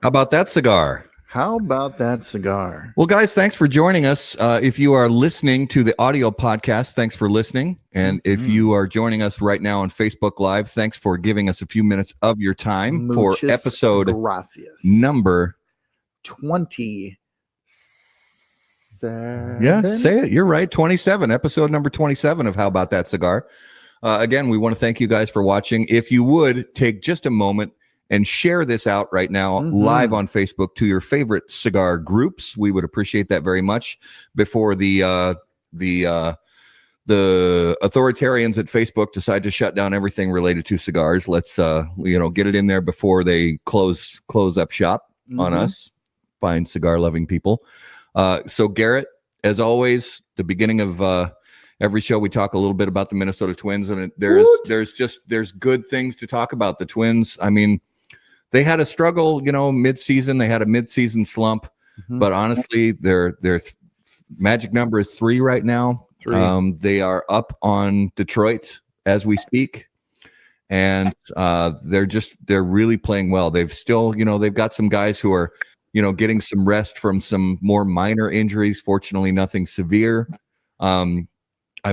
How about that cigar? How about that cigar? Well, guys, thanks for joining us. If you are listening to the audio podcast, thanks for listening. And if you are joining us right now on Facebook Live, thanks for giving us a few minutes of your time for episode number 27. Yeah, say it. You're right. 27, episode number 27 of How About That Cigar. Again, we want to thank you guys for watching. If you would take just a moment and share this out right now live on Facebook to your favorite cigar groups, we would appreciate that very much. Before the authoritarians at Facebook decide to shut down everything related to cigars, let's get it in there before they close up shop on us, fine cigar loving people. So Garrett, as always, the beginning of every show we talk a little bit about the Minnesota Twins, and there's good things to talk about. The Twins, I mean, they had a struggle, mid-season. They had a mid-season slump, but honestly, their magic number is 3 right now. 3. They are up on Detroit as we speak, and they're really playing well. They've still, they've got some guys who are, getting some rest from some more minor injuries. Fortunately, nothing severe. I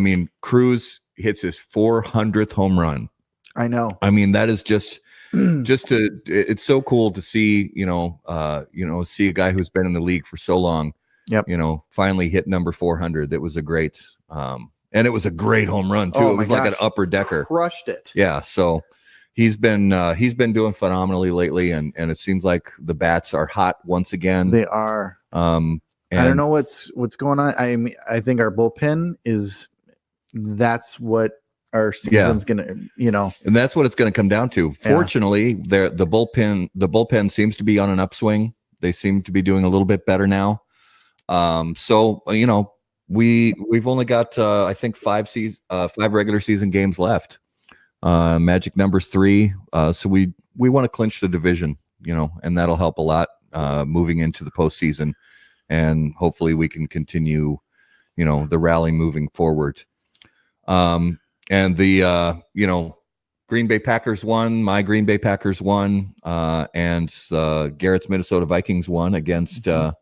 mean, Cruz hits his 400th home run. I know. I mean, that is it's so cool to see, see a guy who's been in the league for so long, finally hit number 400. That was a great, and it was a great home run too. It was like an upper decker. Crushed it. Yeah. So he's been doing phenomenally lately, and it seems like the bats are hot once again. They are. I don't know what's going on. I mean, I think our bullpen that's what our season's gonna, and that's what it's gonna come down to. Fortunately, the bullpen seems to be on an upswing. They seem to be doing a little bit better now. So we've only got I think 5 regular season games left. Magic number's 3. So we want to clinch the division, and that'll help a lot moving into the postseason, and hopefully we can continue, the rally moving forward. And the Green Bay Packers won, my Green Bay Packers won, and Garrett's Minnesota Vikings won against the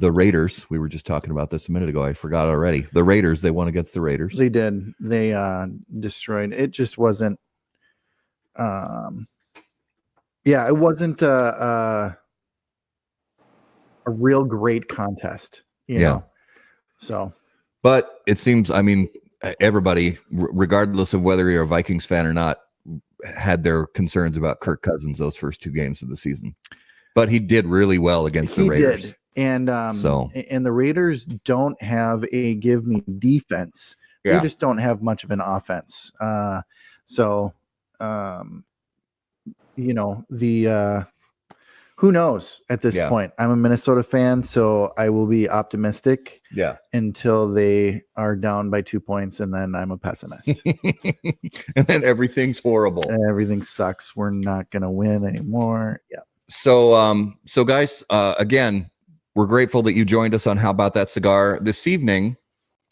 Raiders. We were just talking about this a minute ago. I forgot already. The Raiders, they won against the Raiders. They did. They destroyed. It just wasn't it wasn't a real great contest, you know. So, but it seems, I mean, everybody, regardless of whether you're a Vikings fan or not, had their concerns about Kirk Cousins those first 2 games of the season. But he did really well against the Raiders. Did. And and the Raiders don't have a give me defense. They just don't have much of an offense. Who knows at this point? I'm a Minnesota fan, so I will be optimistic until they are down by 2 points, and then I'm a pessimist. And then everything's horrible. Everything sucks. We're not going to win anymore. Yeah. So guys, again, we're grateful that you joined us on How About That Cigar. This evening,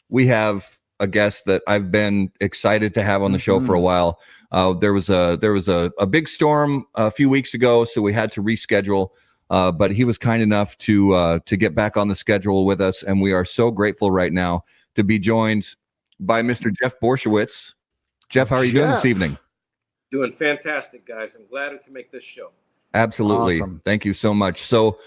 we have a guest that I've been excited to have on the show for a while. There was a big storm a few weeks ago, so we had to reschedule. But he was kind enough to get back on the schedule with us, and we are so grateful right now to be joined by Mr. Jeff Borysiewicz. Jeff, how are you doing this evening? Doing fantastic, guys. I'm glad we can make this show. Absolutely. Awesome. Thank you so much. So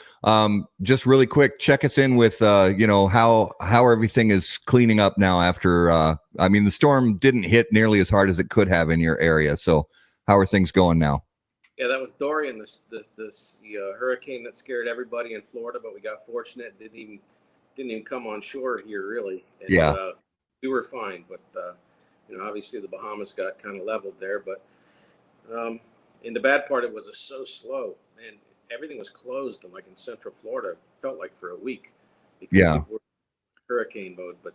just really quick, check us in with, how everything is cleaning up now after, I mean, the storm didn't hit nearly as hard as it could have in your area. So how are things going now? Yeah, that was Dorian, the hurricane that scared everybody in Florida, but we got fortunate. Didn't even come on shore here, really. And, we were fine, but, obviously the Bahamas got kind of leveled there, but, and the bad part, it was so slow, and everything was closed. And like in Central Florida, it felt like for a week because we were in hurricane mode. But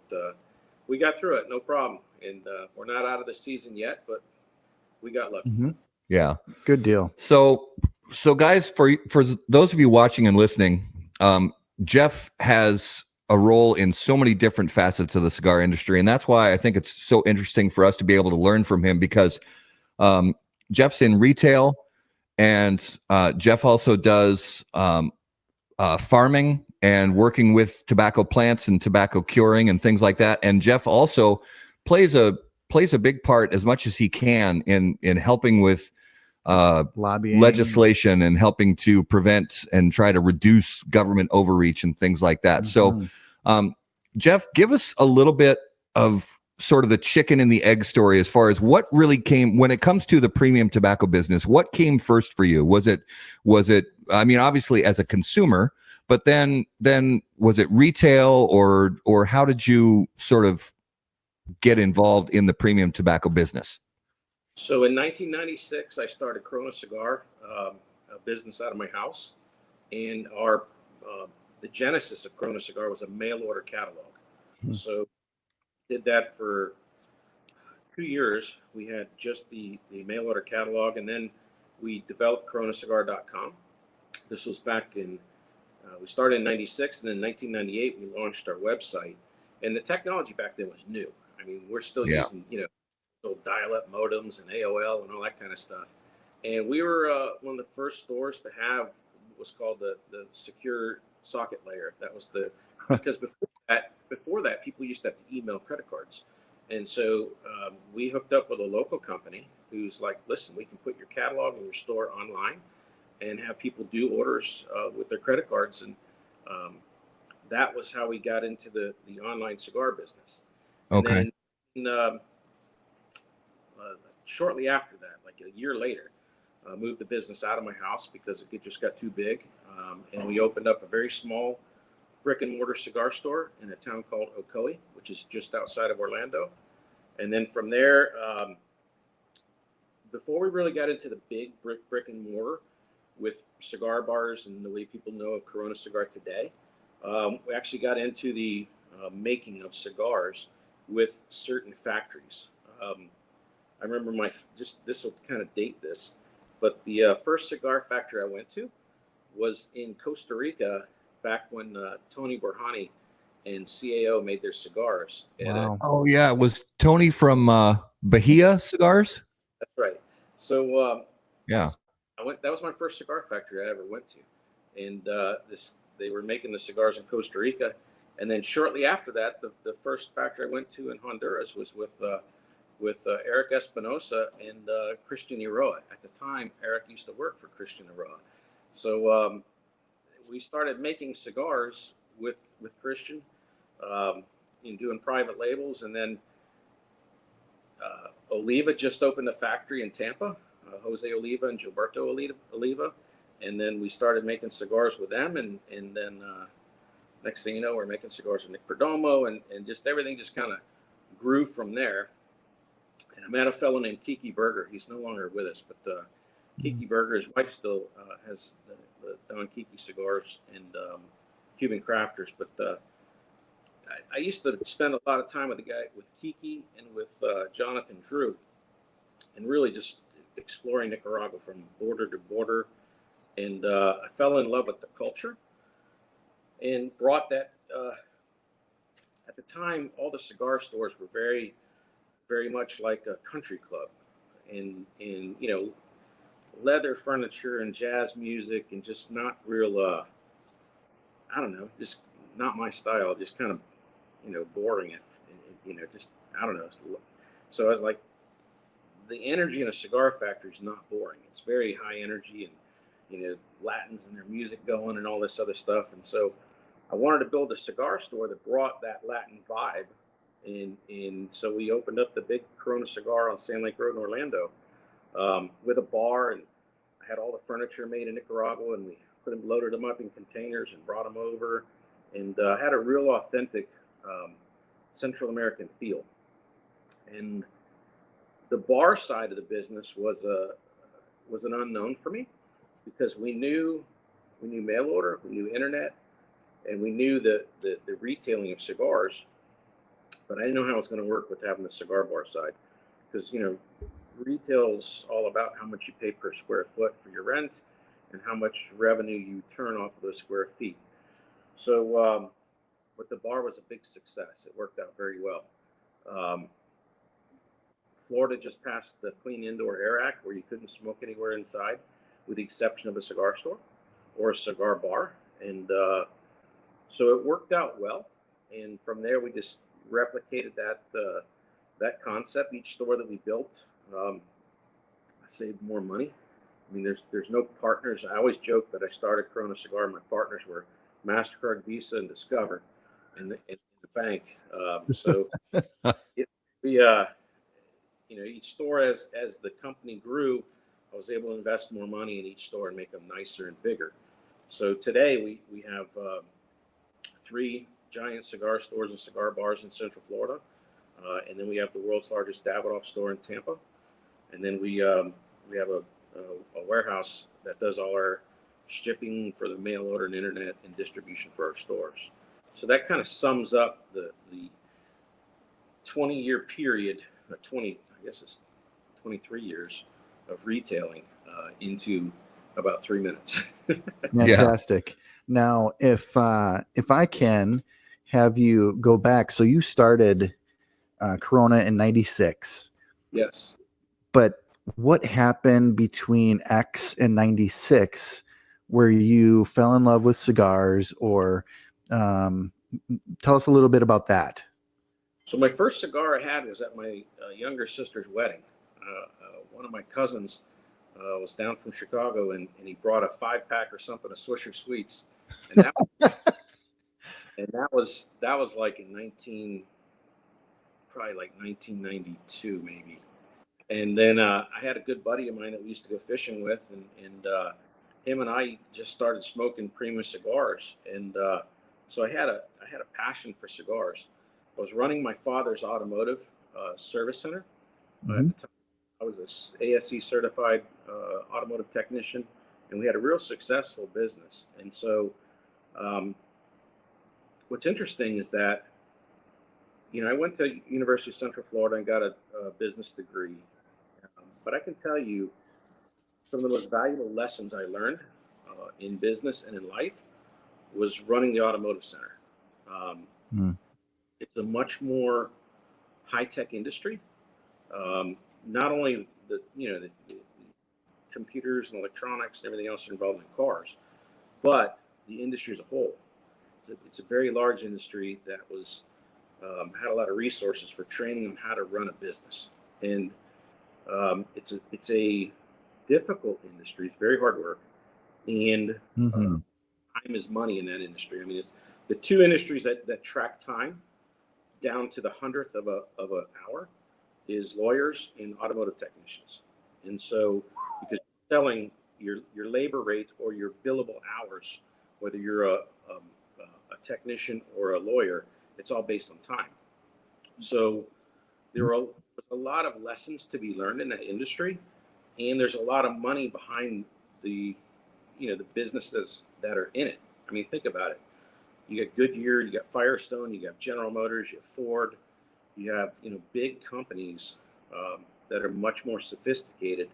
we got through it, no problem. And we're not out of the season yet, but we got lucky. Yeah, good deal. So guys, for those of you watching and listening, Jeff has a role in so many different facets of the cigar industry, and that's why I think it's so interesting for us to be able to learn from him, because Jeff's in retail, and Jeff also does farming and working with tobacco plants and tobacco curing and things like that. And Jeff also plays a big part, as much as he can, in helping with lobbying, legislation, and helping to prevent and try to reduce government overreach and things like that. Mm-hmm. So, Jeff, give us a little bit of sort of the chicken and the egg story, as far as what really came when it comes to the premium tobacco business. What came first for you? Was it, I mean, obviously as a consumer, but then was it retail, or how did you sort of get involved in the premium tobacco business? So in 1996, I started Corona Cigar, a business out of my house, and the genesis of Corona Cigar was a mail order catalog. So did that for 2 years. We had just the mail order catalog, and then we developed coronacigar.com. This was back in, we started in 96, and in 1998, we launched our website. And the technology back then was new. I mean, we're still using, old dial-up modems and AOL and all that kind of stuff. And we were one of the first stores to have what was called the secure socket layer. That was because before that, people used to have to email credit cards. And so we hooked up with a local company who's like, listen, we can put your catalog in your store online and have people do orders with their credit cards. And that was how we got into the online cigar business. Okay. And then shortly after that, like a year later, moved the business out of my house because it just got too big. And we opened up a very small brick and mortar cigar store in a town called Ocoee, which is just outside of Orlando. And then from there, before we really got into the big brick and mortar with cigar bars and the way people know of Corona Cigar today, we actually got into the making of cigars with certain factories. I remember this will kind of date this, but the first cigar factory I went to was in Costa Rica back when Tony Borhani and CAO made their cigars. Wow. Oh yeah, it was Tony from Bahia Cigars. That's right. So yeah, that was my first cigar factory I ever went to, and they were making the cigars in Costa Rica, and then shortly after that, the first factory I went to in Honduras was with Eric Espinosa and Christian Iroa. At the time, Eric used to work for Christian Iroa, so we started making cigars with Christian, doing private labels, and then Oliva just opened a factory in Tampa, Jose Oliva and Gilberto Oliva, and then we started making cigars with them, and then next thing you know, we're making cigars with Nick Perdomo, and just everything just kind of grew from there. And I met a fellow named Kiki Berger. He's no longer with us, but Kiki Berger, his wife still has the Don Kiki cigars and Cuban Crafters. But I used to spend a lot of time with Kiki and with Jonathan Drew, and really just exploring Nicaragua from border to border. And I fell in love with the culture and brought that. At the time, all the cigar stores were very, very much like a country club, and leather furniture and jazz music, and just not real. I don't know, just not my style. Just kind of, boring. Just I don't know. So I was like, the energy in a cigar factory is not boring. It's very high energy, and Latins and their music going and all this other stuff. And so I wanted to build a cigar store that brought that Latin vibe. And so we opened up the big Corona Cigar on Sand Lake Road in Orlando, with a bar, and I had all the furniture made in Nicaragua, and we loaded them up in containers and brought them over, and had a real authentic Central American feel. And the bar side of the business was an unknown for me, because we knew mail order, we knew internet, and we knew the retailing of cigars, but I didn't know how it was going to work with having the cigar bar side, because retail's all about how much you pay per square foot for your rent and how much revenue you turn off of those square feet. So, but the bar was a big success. It worked out very well. Florida just passed the Clean Indoor Air Act, where you couldn't smoke anywhere inside. with the exception of a cigar store or a cigar bar. And so it worked out well. And from there, we just replicated that concept. Each store that we built, I saved more money. I mean, there's no partners. I always joke that I started Corona Cigar. My partners were MasterCard, Visa, and Discover, in the bank. So each store, as the company grew, I was able to invest more money in each store and make them nicer and bigger. So today we have 3 giant cigar stores and cigar bars in Central Florida, and then we have the world's largest Davidoff store in Tampa, and then we have a warehouse that does all our shipping for the mail order and internet and distribution for our stores. So that kind of sums up the 20-year period, 23 years of retailing into about 3 minutes. Fantastic. Now, if I can have you go back, so you started Corona in '96. Yes. But what happened between X and '96 where you fell in love with cigars, or tell us a little bit about that? So my first cigar I had was at my younger sister's wedding. One of my cousins was down from Chicago, and he brought a 5-pack or something of Swisher Sweets, and that was like in 1992 maybe. And then I had a good buddy of mine that we used to go fishing with, and him and I just started smoking Prima cigars, and so I had a passion for cigars. I was running my father's automotive service center. Mm-hmm. At the time, I was an ASE certified automotive technician, and we had a real successful business. And so what's interesting is that, I went to University of Central Florida and got a business degree. But I can tell you some of the most valuable lessons I learned in business and in life was running the automotive center. It's a much more high-tech industry. Not only the computers and electronics and everything else involved in cars, but the industry as a whole. It's a very large industry that was had a lot of resources for training on how to run a business, and it's a difficult industry. It's very hard work, and time is money in that industry. I mean, it's the 2 industries that track time down to the 100th of an hour is lawyers and automotive technicians. And so, because selling your labor rate or your billable hours, whether you're a technician or a lawyer, it's all based on time. So there are a lot of lessons to be learned in that industry, and there's a lot of money behind the businesses that are in it. I mean, think about it. You got Goodyear, you got Firestone, you got General Motors, you have Ford, you have big companies that are much more sophisticated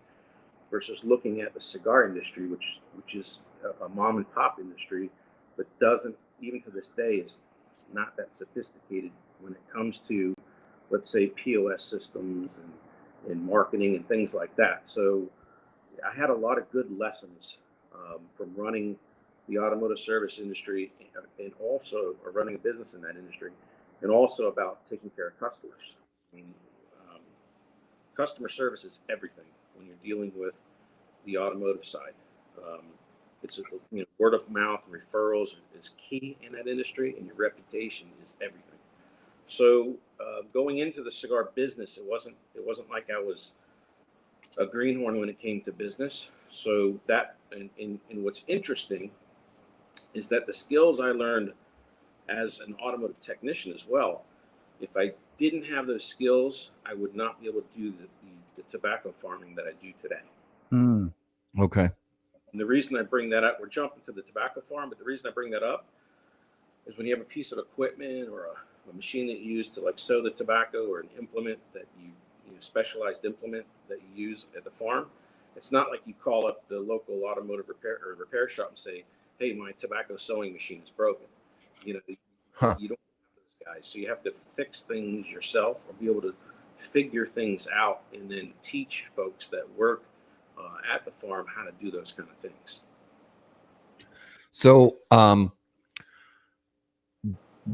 versus looking at the cigar industry, which is a mom and pop industry, but doesn't, even to this day, is not that sophisticated when it comes to, let's say, POS systems and marketing and things like that. So I had a lot of good lessons from running the automotive service industry and also running a business in that industry, and also about taking care of customers. I mean, customer service is everything when you're dealing with the automotive side. It's word of mouth and referrals is key in that industry, and your reputation is everything. So going into the cigar business, it wasn't like I was a greenhorn when it came to business. So that and what's interesting is that the skills I learned as an automotive technician as well, if I didn't have those skills, I would not be able to do the tobacco farming that I do today. Okay. And the reason I bring that up, we're jumping to the tobacco farm, but the reason I bring that up is when you have a piece of equipment or a machine that you use to like sow the tobacco, or an implement that you specialized implement that you use at the farm, it's not like you call up the local automotive repair shop and say, hey, my tobacco sewing machine is broken. You don't have those guys. So you have to fix things yourself or be able to figure things out and then teach folks that work at the farm how to do those kind of things. So,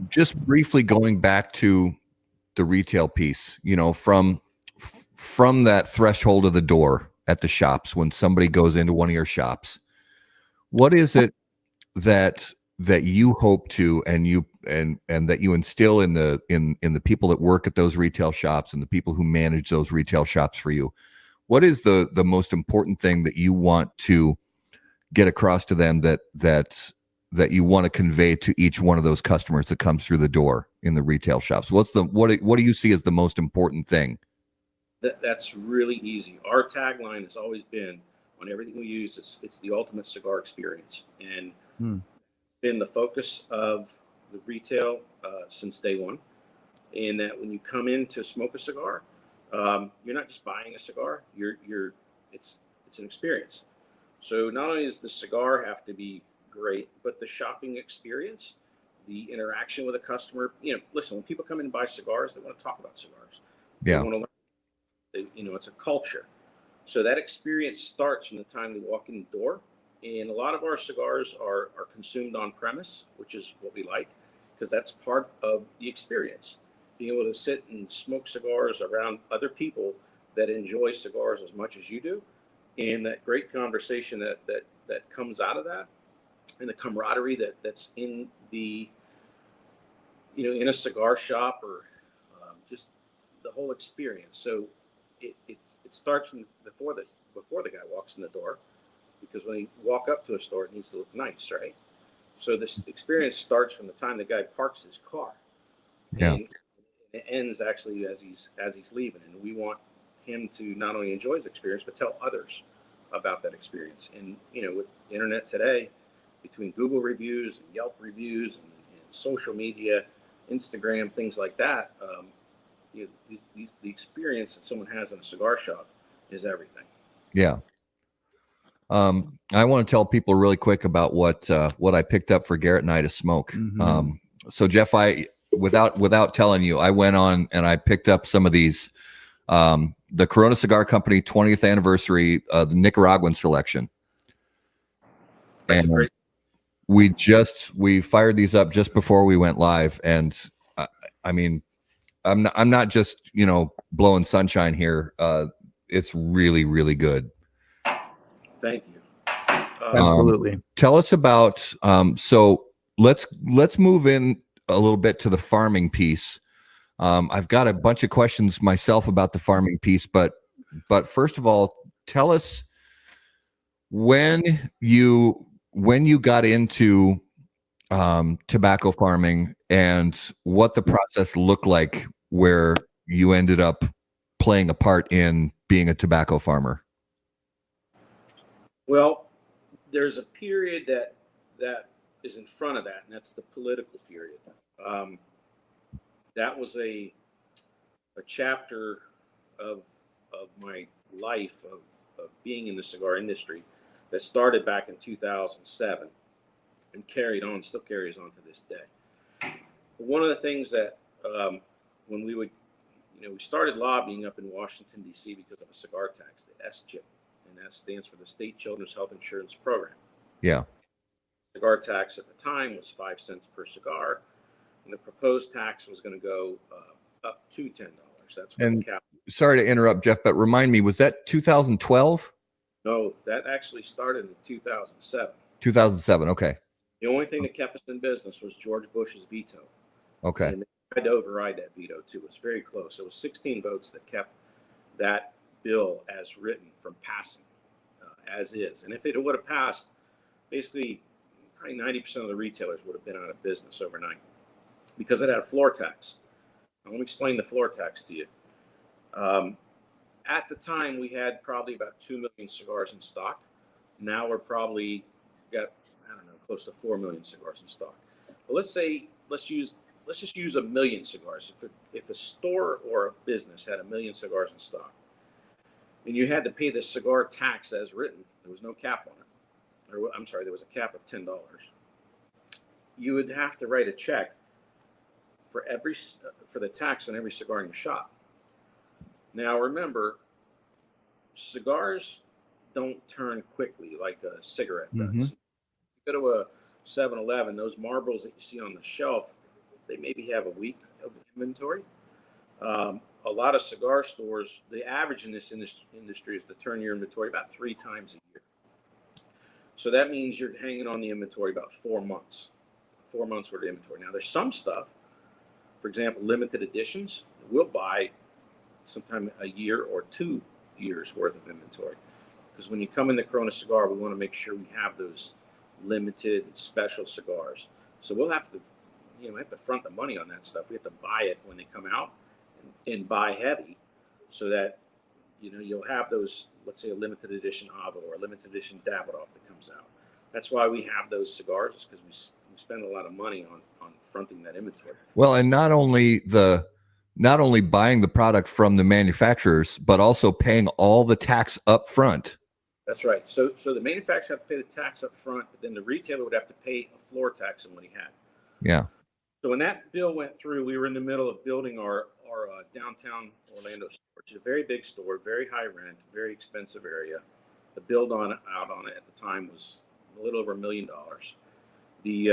just briefly going back to the retail piece, you know, from that threshold of the door at the shops, when somebody goes into one of your shops, what is it that you hope to, and that you instill in the people that work at those retail shops and the people who manage those retail shops for you? What is the most important thing that you want to get across to them, that you want to convey to each one of those customers that comes through the door in the retail shops? What do you see as the most important thing? That's really easy. Our tagline has always been, on everything we use, it's the ultimate cigar experience, and been the focus of the retail since day one. And that when you come in to smoke a cigar, you're not just buying a cigar. It's an experience. So not only does the cigar have to be great, but the shopping experience, the interaction with a customer. You know, listen, when people come in and buy cigars, they want to talk about cigars. Yeah. They want to learn. You know, it's a culture. So that experience starts from the time they walk in the door. And a lot of our cigars are consumed on premise, which is what we like, because that's part of the experience. Being able to sit and smoke cigars around other people that enjoy cigars as much as you do, and that great conversation that comes out of that, and the camaraderie that's in the, you know, in a cigar shop, or just the whole experience. So it starts from before the guy walks in the door, because when you walk up to a store, it needs to look nice, right? So this experience starts from the time the guy parks his car, and it ends actually as he's leaving. And we want him to not only enjoy his experience, but tell others about that experience. And you know, with the internet today, between Google reviews and Yelp reviews and social media, Instagram, things like that, you know, the experience that someone has in a cigar shop is everything. Yeah. I want to tell people really quick about what I picked up for Garrett and I to smoke. Mm-hmm. So Jeff, without telling you, I went on and I picked up some of these, the Corona Cigar Company 20th anniversary, the Nicaraguan selection. That's and great. We fired these up just before we went live. And I mean, I'm not just, you know, blowing sunshine here. It's really, really good. Thank you. Absolutely. Tell us about, so let's move in a little bit to the farming piece. I've got a bunch of questions myself about the farming piece, but first of all, tell us when you got into tobacco farming and what the process looked like, where you ended up playing a part in being a tobacco farmer. Well, there's a period that is in front of that, and that's the political period. That was a chapter of my life of being in the cigar industry that started back in 2007 and still carries on to this day. One of the things that when we would, you know, we started lobbying up in Washington, D.C. because of a cigar tax, the SCHIP, and that stands for the State Children's Health Insurance Program. Yeah. Cigar tax at the time was 5 cents per cigar, and the proposed tax was going to go up to $10. That's what the cap. Sorry to interrupt, Jeff, but remind me, was that 2012? No, that actually started in 2007. 2007. Okay. The only thing that kept us in business was George Bush's veto. Okay. And they tried to override that veto too. It was very close. It was 16 votes that kept that bill as written from passing as is. And if it would have passed, basically probably 90% of the retailers would have been out of business overnight because it had a floor tax. Now, let me explain the floor tax to you. At the time, we had probably about 2 million cigars in stock. Now we're probably got, I don't know, close to 4 million cigars in stock. But let's just use 1 million cigars. If a store or a business had 1 million cigars in stock, and you had to pay the cigar tax as written, there was no cap on it. Or I'm sorry, there was a cap of $10. You would have to write a check for the tax on every cigar in your shop. Now remember, cigars don't turn quickly like a cigarette does. Mm-hmm. You go to a 7-Eleven, those Marlboros that you see on the shelf, they maybe have a week of inventory. A lot of cigar stores, the average in this industry is to turn your inventory about 3 times a year. So that means you're hanging on the inventory about 4 months, 4 months worth of inventory. Now, there's some stuff, for example, limited editions, we'll buy sometime a year or 2 years worth of inventory. Because when you come in the Corona cigar, we want to make sure we have those limited special cigars. So we'll have to, we have to front the money on that stuff. We have to buy it when they come out and buy heavy so that, you'll have those, let's say a limited edition Avo or a limited edition Davidoff that comes out. That's why we have those cigars, because we spend a lot of money on fronting that inventory. Well, and not only buying the product from the manufacturers, but also paying all the tax up front. That's right. So the manufacturer have to pay the tax up front, but then the retailer would have to pay a floor tax on what he had. Yeah. So when that bill went through, we were in the middle of building our downtown Orlando store, which is a very big store, very high rent, very expensive area. The build out on it at the time was a little over $1 million. We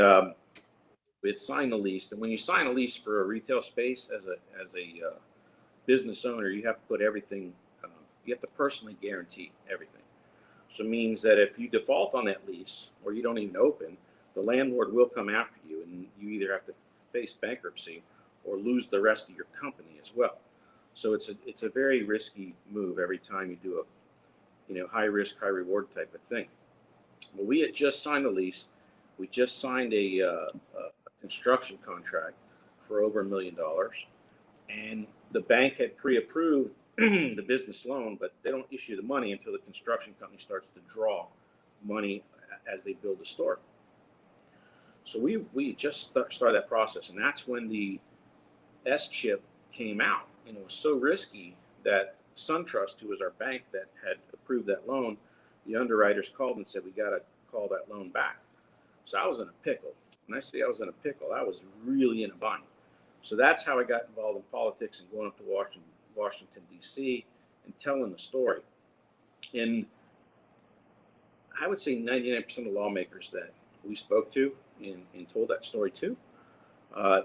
had signed the lease, and when you sign a lease for a retail space as a business owner, you have to put everything. You have to personally guarantee everything. So it means that if you default on that lease or you don't even open, the landlord will come after you, and you either have to face bankruptcy or lose the rest of your company as well. So it's a very risky move every time you do a high risk, high reward type of thing. Well, we had just signed a lease. We just signed a construction contract for over $1 million, and the bank had pre-approved the business loan, but they don't issue the money until the construction company starts to draw money as they build the store. So we just started that process, and that's when the S-chip came out, and it was so risky that SunTrust, who was our bank that had approved that loan, the underwriters called and said, we got to call that loan back. So I was in a pickle. When I say I was in a pickle, I was really in a bind. So that's how I got involved in politics and going up to Washington, D.C. and telling the story. And I would say 99% of lawmakers that we spoke to and told that story to,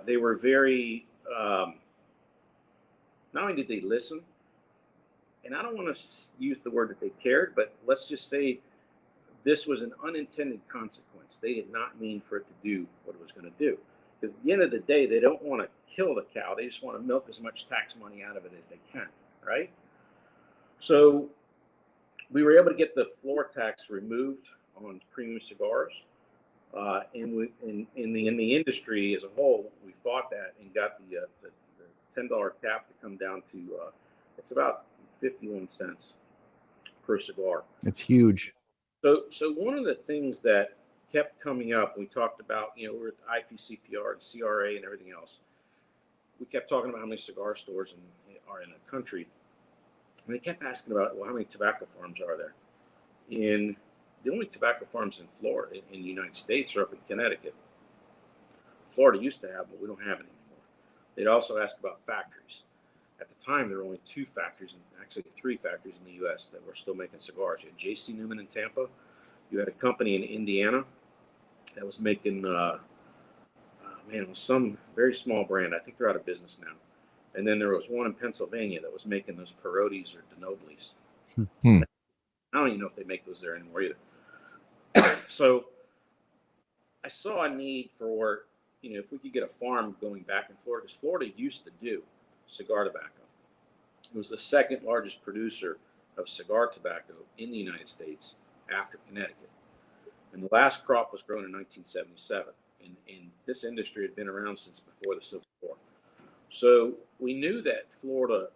they were very, not only did they listen, and I don't want to use the word that they cared, but let's just say this was an unintended consequence. They did not mean for it to do what it was going to do. Because at the end of the day, they don't want to kill the cow. They just want to milk as much tax money out of it as they can, right? So we were able to get the floor tax removed on premium cigars. In the industry as a whole, we fought that and got the $10 cap to come down to, it's about 51 cents per cigar. It's huge. So one of the things that kept coming up, we talked about, we're at the IPCPR, the CRA, and everything else. We kept talking about how many cigar stores are in the country. And they kept asking about, well, how many tobacco farms are there? And the only tobacco farms in Florida, in the United States, are up in Connecticut. Florida used to have, but we don't have it anymore. They'd also ask about factories. At the time, there were only 2 factories, actually 3 factories in the U.S. that were still making cigars. You had J.C. Newman in Tampa. You had a company in Indiana that was making, it was some very small brand. I think they're out of business now. And then there was one in Pennsylvania that was making those Parodis or Denoblis. I don't even know if they make those there anymore either. So I saw a need for, if we could get a farm going back in Florida, because Florida used to do cigar tobacco. It was the second largest producer of cigar tobacco in the United States after Connecticut. And the last crop was grown in 1977. And this industry had been around since before the Civil War. So we knew that Florida,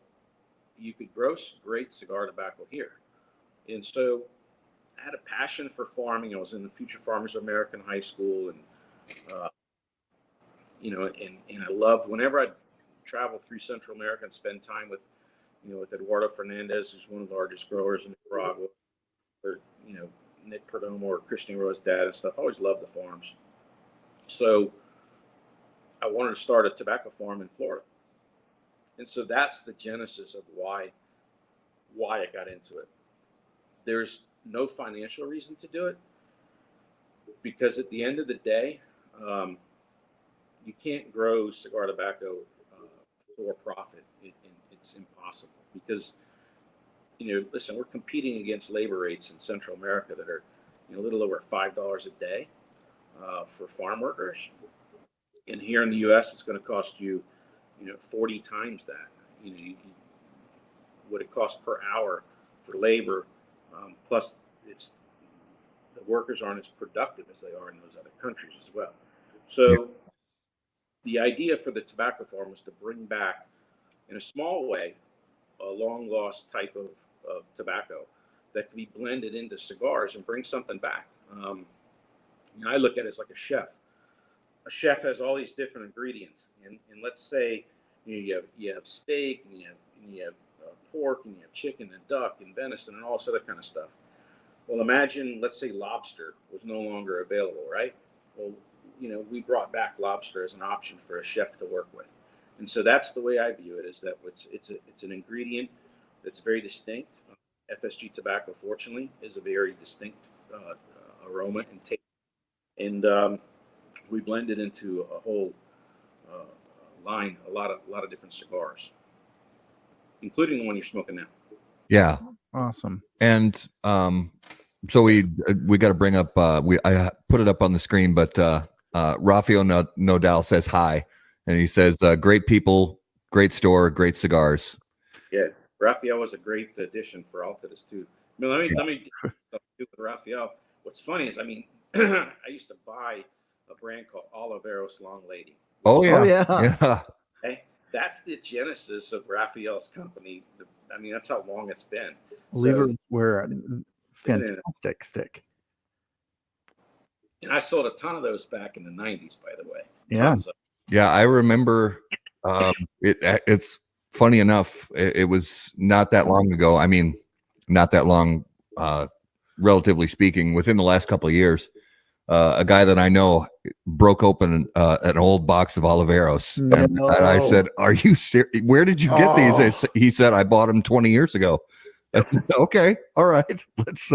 you could grow great cigar tobacco here. And so I had a passion for farming. I was in the Future Farmers of America in high school. And, and I loved, whenever I'd travel through Central America and spend time with, with Eduardo Fernandez, who's one of the largest growers in Nicaragua, or, Nick Perdomo or Christian Roa's dad and stuff. I always loved the farms. So I wanted to start a tobacco farm in Florida. And so that's the genesis of why I got into it. There's no financial reason to do it, because at the end of the day, you can't grow cigar tobacco for profit. It's impossible, because, listen, we're competing against labor rates in Central America that are, a little over $5 a day for farm workers. And here in the U.S., it's going to cost you, 40 times that. What it costs per hour for labor, plus the workers aren't as productive as they are in those other countries as well. So the idea for the tobacco farm was to bring back, in a small way, a long lost type of tobacco that can be blended into cigars and bring something back. I look at it as like a chef. A chef has all these different ingredients, and let's say you have steak, and you have pork, and you have chicken and duck and venison and all this other kind of stuff. Well, imagine, let's say lobster was no longer available, right? Well, we brought back lobster as an option for a chef to work with. And so that's the way I view it, is that it's an ingredient that's very distinct. FSG tobacco, fortunately, is a very distinct aroma and taste. And we blend it into a whole line, a lot of different cigars, including the one you're smoking now. Yeah. Awesome. And so we got to bring up, I put it up on the screen, but Rafael Nodal says hi, and he says, great people, great store, great cigars. Yeah, Rafael was a great addition for Altadis too. Let me do with Rafael. What's funny is, I used to buy a brand called Oliveros Long Lady. Oh yeah. Yeah. Okay? That's the genesis of Rafael's company. That's how long it's been. Levers were a fantastic stick. And I sold a ton of those back in the 90s, by the way. Yeah. Yeah, I remember. It's funny enough. It was not that long ago. Not that long, relatively speaking. Within the last couple of years, a guy that I know broke open an old box of Oliveros, and I said, "Are you serious? Where did you get these?" He said, "I bought them 20 years ago." I said, okay, all right, let's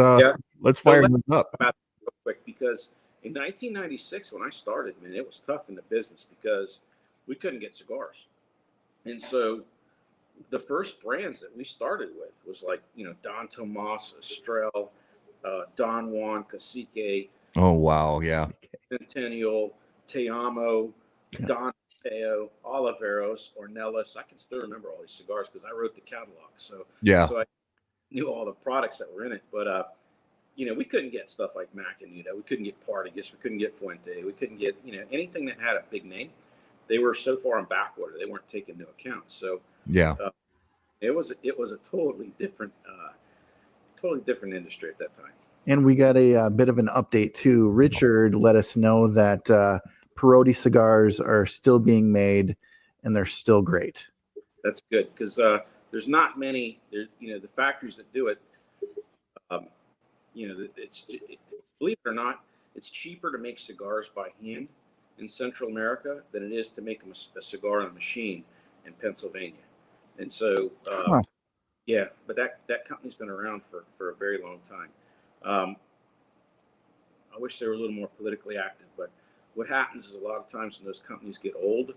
fire them up. Real quick, because in 1996, when I started, man, it was tough in the business because we couldn't get cigars, and so the first brands that we started with was like Don Tomas, Estrell, Don Juan, Cacique. Oh wow, yeah. Centennial, Te Amo, Don Mateo, Oliveros, Ornelas. I can still remember all these cigars because I wrote the catalog. So I knew all the products that were in it. But we couldn't get stuff like Macanudo. We couldn't get Partagas. We couldn't get Fuente. We couldn't get anything that had a big name. They were so far in backorder, they weren't taken into account. So it was a totally different industry at that time. And we got a bit of an update too. Richard let us know that Parodi cigars are still being made, and they're still great. That's good, because there's not many. The factories that do it. Believe it or not, it's cheaper to make cigars by hand in Central America than it is to make a cigar on a machine in Pennsylvania. And so, but that company's been around for a very long time. I wish they were a little more politically active, but what happens is a lot of times when those companies get old,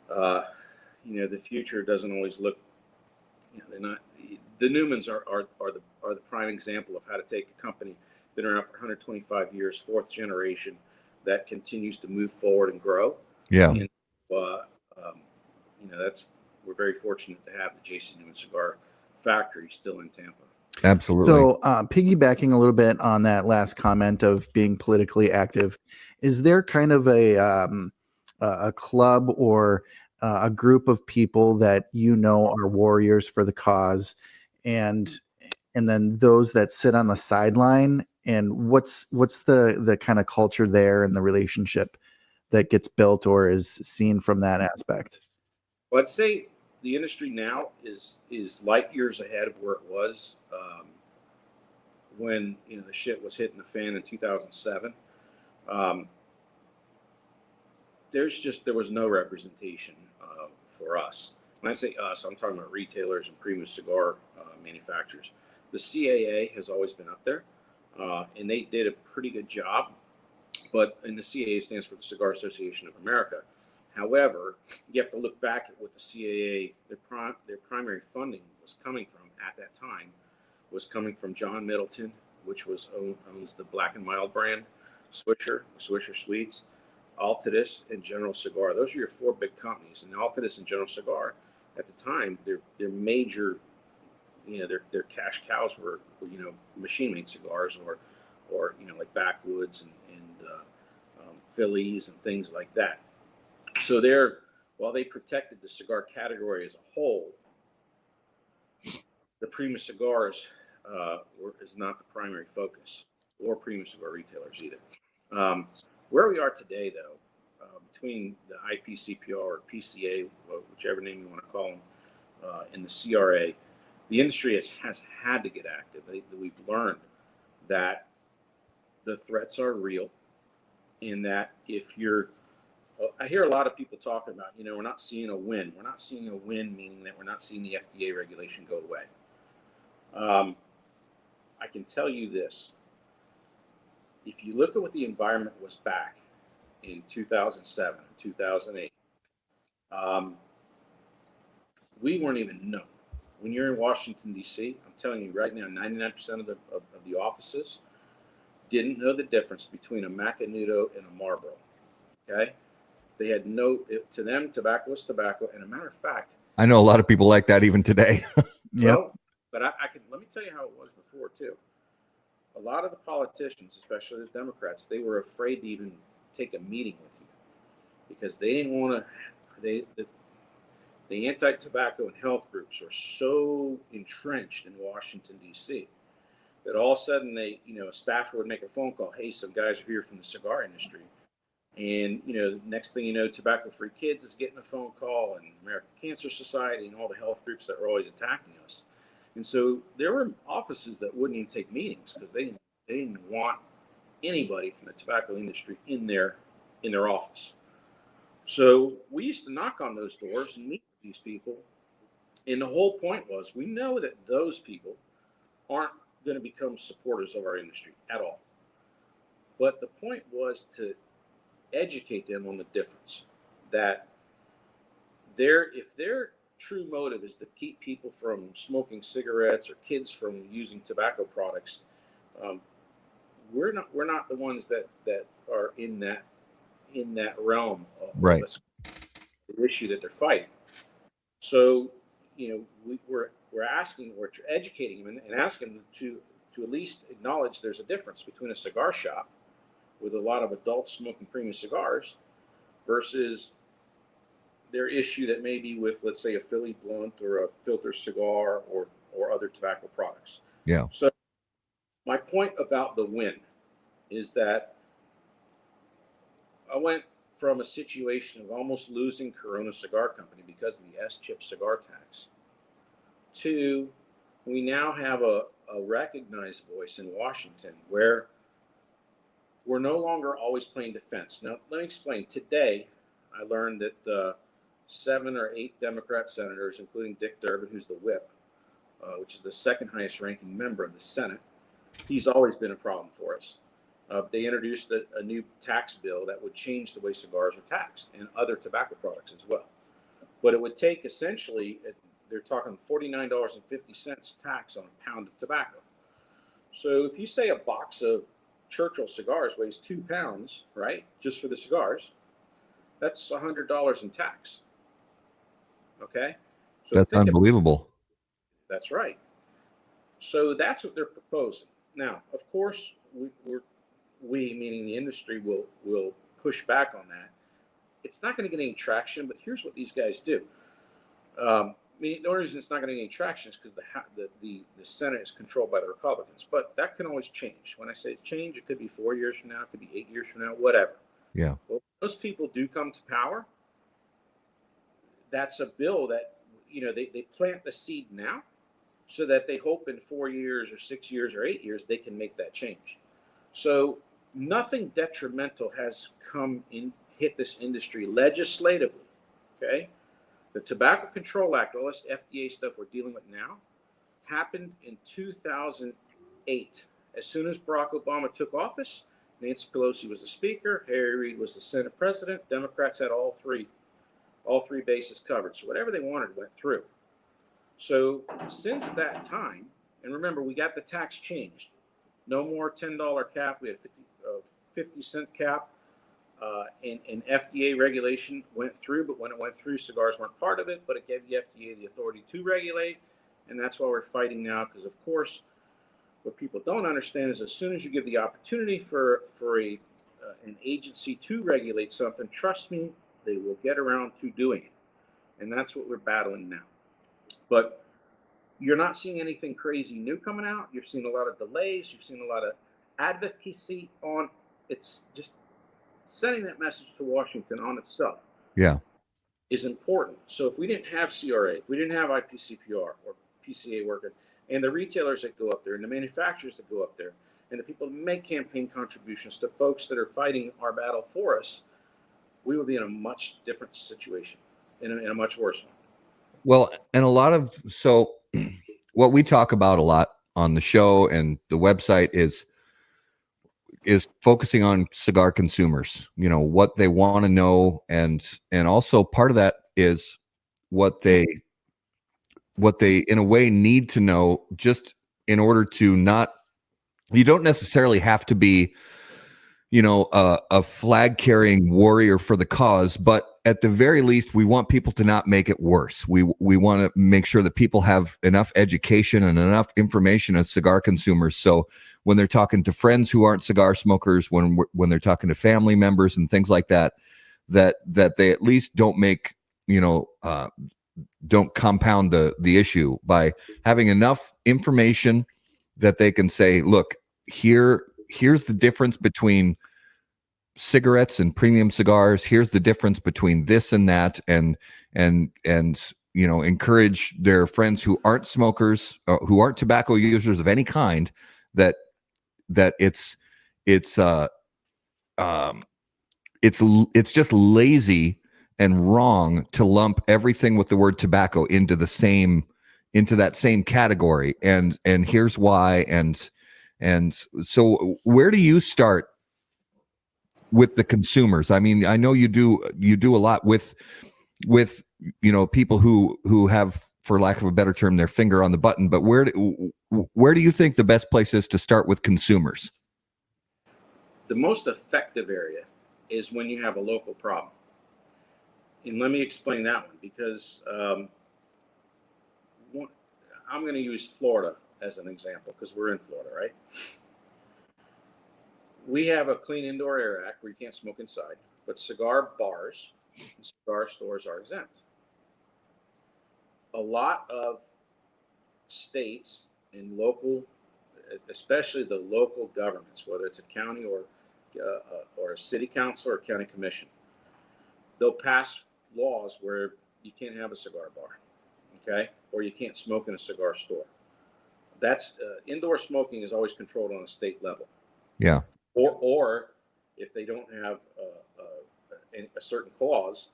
the future doesn't always look. They're not. The Newmans are the prime example of how to take a company been around for 125 years, fourth generation, that continues to move forward and grow. Yeah. And, we're very fortunate to have the J.C. Newman Cigar Factory still in Tampa. Absolutely. So piggybacking a little bit on that last comment of being politically active, is there kind of a club or a group of people that are warriors for the cause, and then those that sit on the sideline, and what's the kind of culture there and the relationship that gets built or is seen from that aspect? Well, I'd say the industry now is light years ahead of where it was when the shit was hitting the fan in 2007. There was no representation for us. When I say us, I'm talking about retailers and premium cigar manufacturers. The CAA has always been up there, and they did a pretty good job. And the CAA stands for the Cigar Association of America. However, you have to look back at what the CAA, their primary funding was coming from at that time, was coming from John Middleton, which owns the Black and Mild brand, Swisher Sweets, Altadis, and General Cigar. Those are your four big companies. And Altadis and General Cigar, at the time, their major, their cash cows were machine-made cigars or like Backwoods and Phillies and things like that. So while they protected the cigar category as a whole, the premium cigars is not the primary focus, or premium cigar retailers either. Where we are today, though, between the IPCPR or PCA, whichever name you want to call them, and the CRA, the industry has had to get active. We've learned that the threats are real, in that I hear a lot of people talking about, we're not seeing a win. We're not seeing a win, meaning that we're not seeing the FDA regulation go away. I can tell you this. If you look at what the environment was back in 2007, 2008, we weren't even known. When you're in Washington, D.C., I'm telling you right now, 99% of the offices didn't know the difference between a Macanudo and a Marlboro. Okay? They had to them, tobacco was tobacco. And a matter of fact, I know a lot of people like that even today. Yeah. Well, but let me tell you how it was before too. A lot of the politicians, especially the Democrats, they were afraid to even take a meeting with you because they didn't want to. The anti-tobacco and health groups are so entrenched in Washington, D.C., that all of a sudden a staffer would make a phone call. Hey, some guys are here from the cigar industry. And, next thing you know, Tobacco Free Kids is getting a phone call, and American Cancer Society and all the health groups that were always attacking us. And so there were offices that wouldn't even take meetings because they didn't want anybody from the tobacco industry in their office. So we used to knock on those doors and meet with these people. And the whole point was, we know that those people aren't going to become supporters of our industry at all. But the point was to educate them on the difference, that if their true motive is to keep people from smoking cigarettes or kids from using tobacco products, we're not the ones that are in that realm of Right. the issue that they're fighting. So we're educating them and asking them to at least acknowledge there's a difference between a cigar shop with a lot of adults smoking premium cigars versus their issue that may be with, let's say, a Philly blunt or a filter cigar or other tobacco products. Yeah. So my point about the win is that I went from a situation of almost losing Corona Cigar Company because of the S-chip cigar tax to we now have a recognized voice in Washington where we're no longer always playing defense. Now, let me explain. Today, I learned that 7 or 8 Democrat senators, including Dick Durbin, who's the whip, which is the second highest ranking member of the Senate, he's always been a problem for us. They introduced a new tax bill that would change the way cigars are taxed and other tobacco products as well. But it would take essentially, they're talking $49.50 tax on a pound of tobacco. So if you say a box of Churchill cigars weighs 2 pounds, right, just for the cigars, that's $100 in tax. Okay? So That's unbelievable. That's right. So that's what they're proposing. Now, of course, we meaning the industry, will push back on that. It's not going to get any traction, but here's what these guys do. The only reason it's not going to get any traction is because the Senate is controlled by the Republicans. But that can always change. When I say change, it could be 4 years from now, it could be 8 years from now, whatever. Yeah. Well, those people do come to power. That's a bill that, they plant the seed now so that they hope in 4 years or 6 years or 8 years, they can make that change. So nothing detrimental has hit this industry legislatively, okay? The Tobacco Control Act, all this FDA stuff we're dealing with now, happened in 2008. As soon as Barack Obama took office, Nancy Pelosi was the Speaker, Harry Reid was the Senate President. Democrats had all three bases covered. So whatever they wanted went through. So since that time, and remember, we got the tax changed. No more $10 cap. We had 50-cent cap. And FDA regulation went through, but when it went through, cigars weren't part of it, but it gave the FDA the authority to regulate. And that's why we're fighting now, because, of course, what people don't understand is as soon as you give the opportunity for an agency to regulate something, trust me, they will get around to doing it. And that's what we're battling now. But you're not seeing anything crazy new coming out. You've seen a lot of delays. You've seen a lot of advocacy on it's just sending that message to Washington on itself. Yeah. Is important. So if we didn't have CRA, if we didn't have IPCPR or PCA working, and the retailers that go up there, and the manufacturers that go up there, and the people that make campaign contributions to folks that are fighting our battle for us, we would be in a much different situation, in a much worse one. Well, and so what we talk about a lot on the show and the website is focusing on cigar consumers, what they want to know. And also part of that is what they in a way need to know, just in order to you don't necessarily have to be, a flag carrying warrior for the cause, but at the very least, we want people to not make it worse. We want to make sure that people have enough education and enough information as cigar consumers. So when they're talking to friends who aren't cigar smokers, when they're talking to family members and things like that, that they at least don't make, don't compound the issue by having enough information that they can say, look, here's the difference between cigarettes and premium cigars. Here's the difference between this and that, and encourage their friends who aren't smokers, who aren't tobacco users of any kind, that it's just lazy and wrong to lump everything with the word tobacco into that same category. And here's why. And so where do you start with the consumers? I mean, I know you do a lot with people who have, for lack of a better term, their finger on the button, but where do you think the best place is to start with consumers? The most effective area is when you have a local problem. And let me explain that one, because I'm going to use Florida as an example, because we're in Florida, right? We have a Clean Indoor Air Act where you can't smoke inside, but cigar bars and cigar stores are exempt. A lot of states and local, especially the local governments, whether it's a county or a city council or a county commission, they'll pass laws where you can't have a cigar bar, okay, or you can't smoke in a cigar store. That's indoor smoking is always controlled on a state level. Yeah. Or if they don't have a certain clause,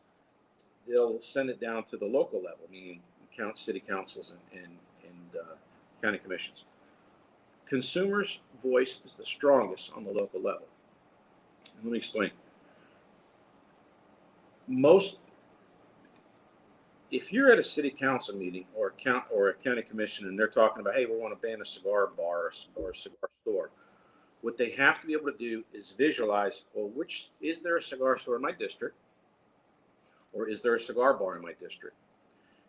they'll send it down to the local level, meaning city councils and county commissions. Consumers' voice is the strongest on the local level. And let me explain. If you're at a city council meeting or a county commission and they're talking about, hey, we want to ban a cigar bar or a cigar store, what they have to be able to do is visualize, well, is there a cigar store in my district, or is there a cigar bar in my district?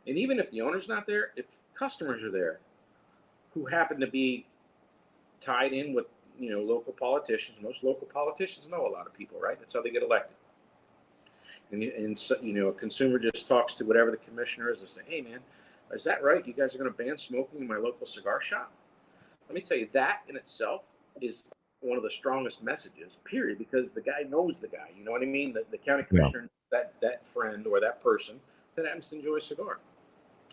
And even if the owner's not there, if customers are there who happen to be tied in with local politicians, most local politicians know a lot of people, right? That's how they get elected. And so, a consumer just talks to whatever the commissioner is and say, hey man, is that right? You guys are going to ban smoking in my local cigar shop? Let me tell you, that in itself is one of the strongest messages, period, because the guy knows the guy. You know what I mean? The county commissioner, that friend or that person that happens to enjoy a cigar.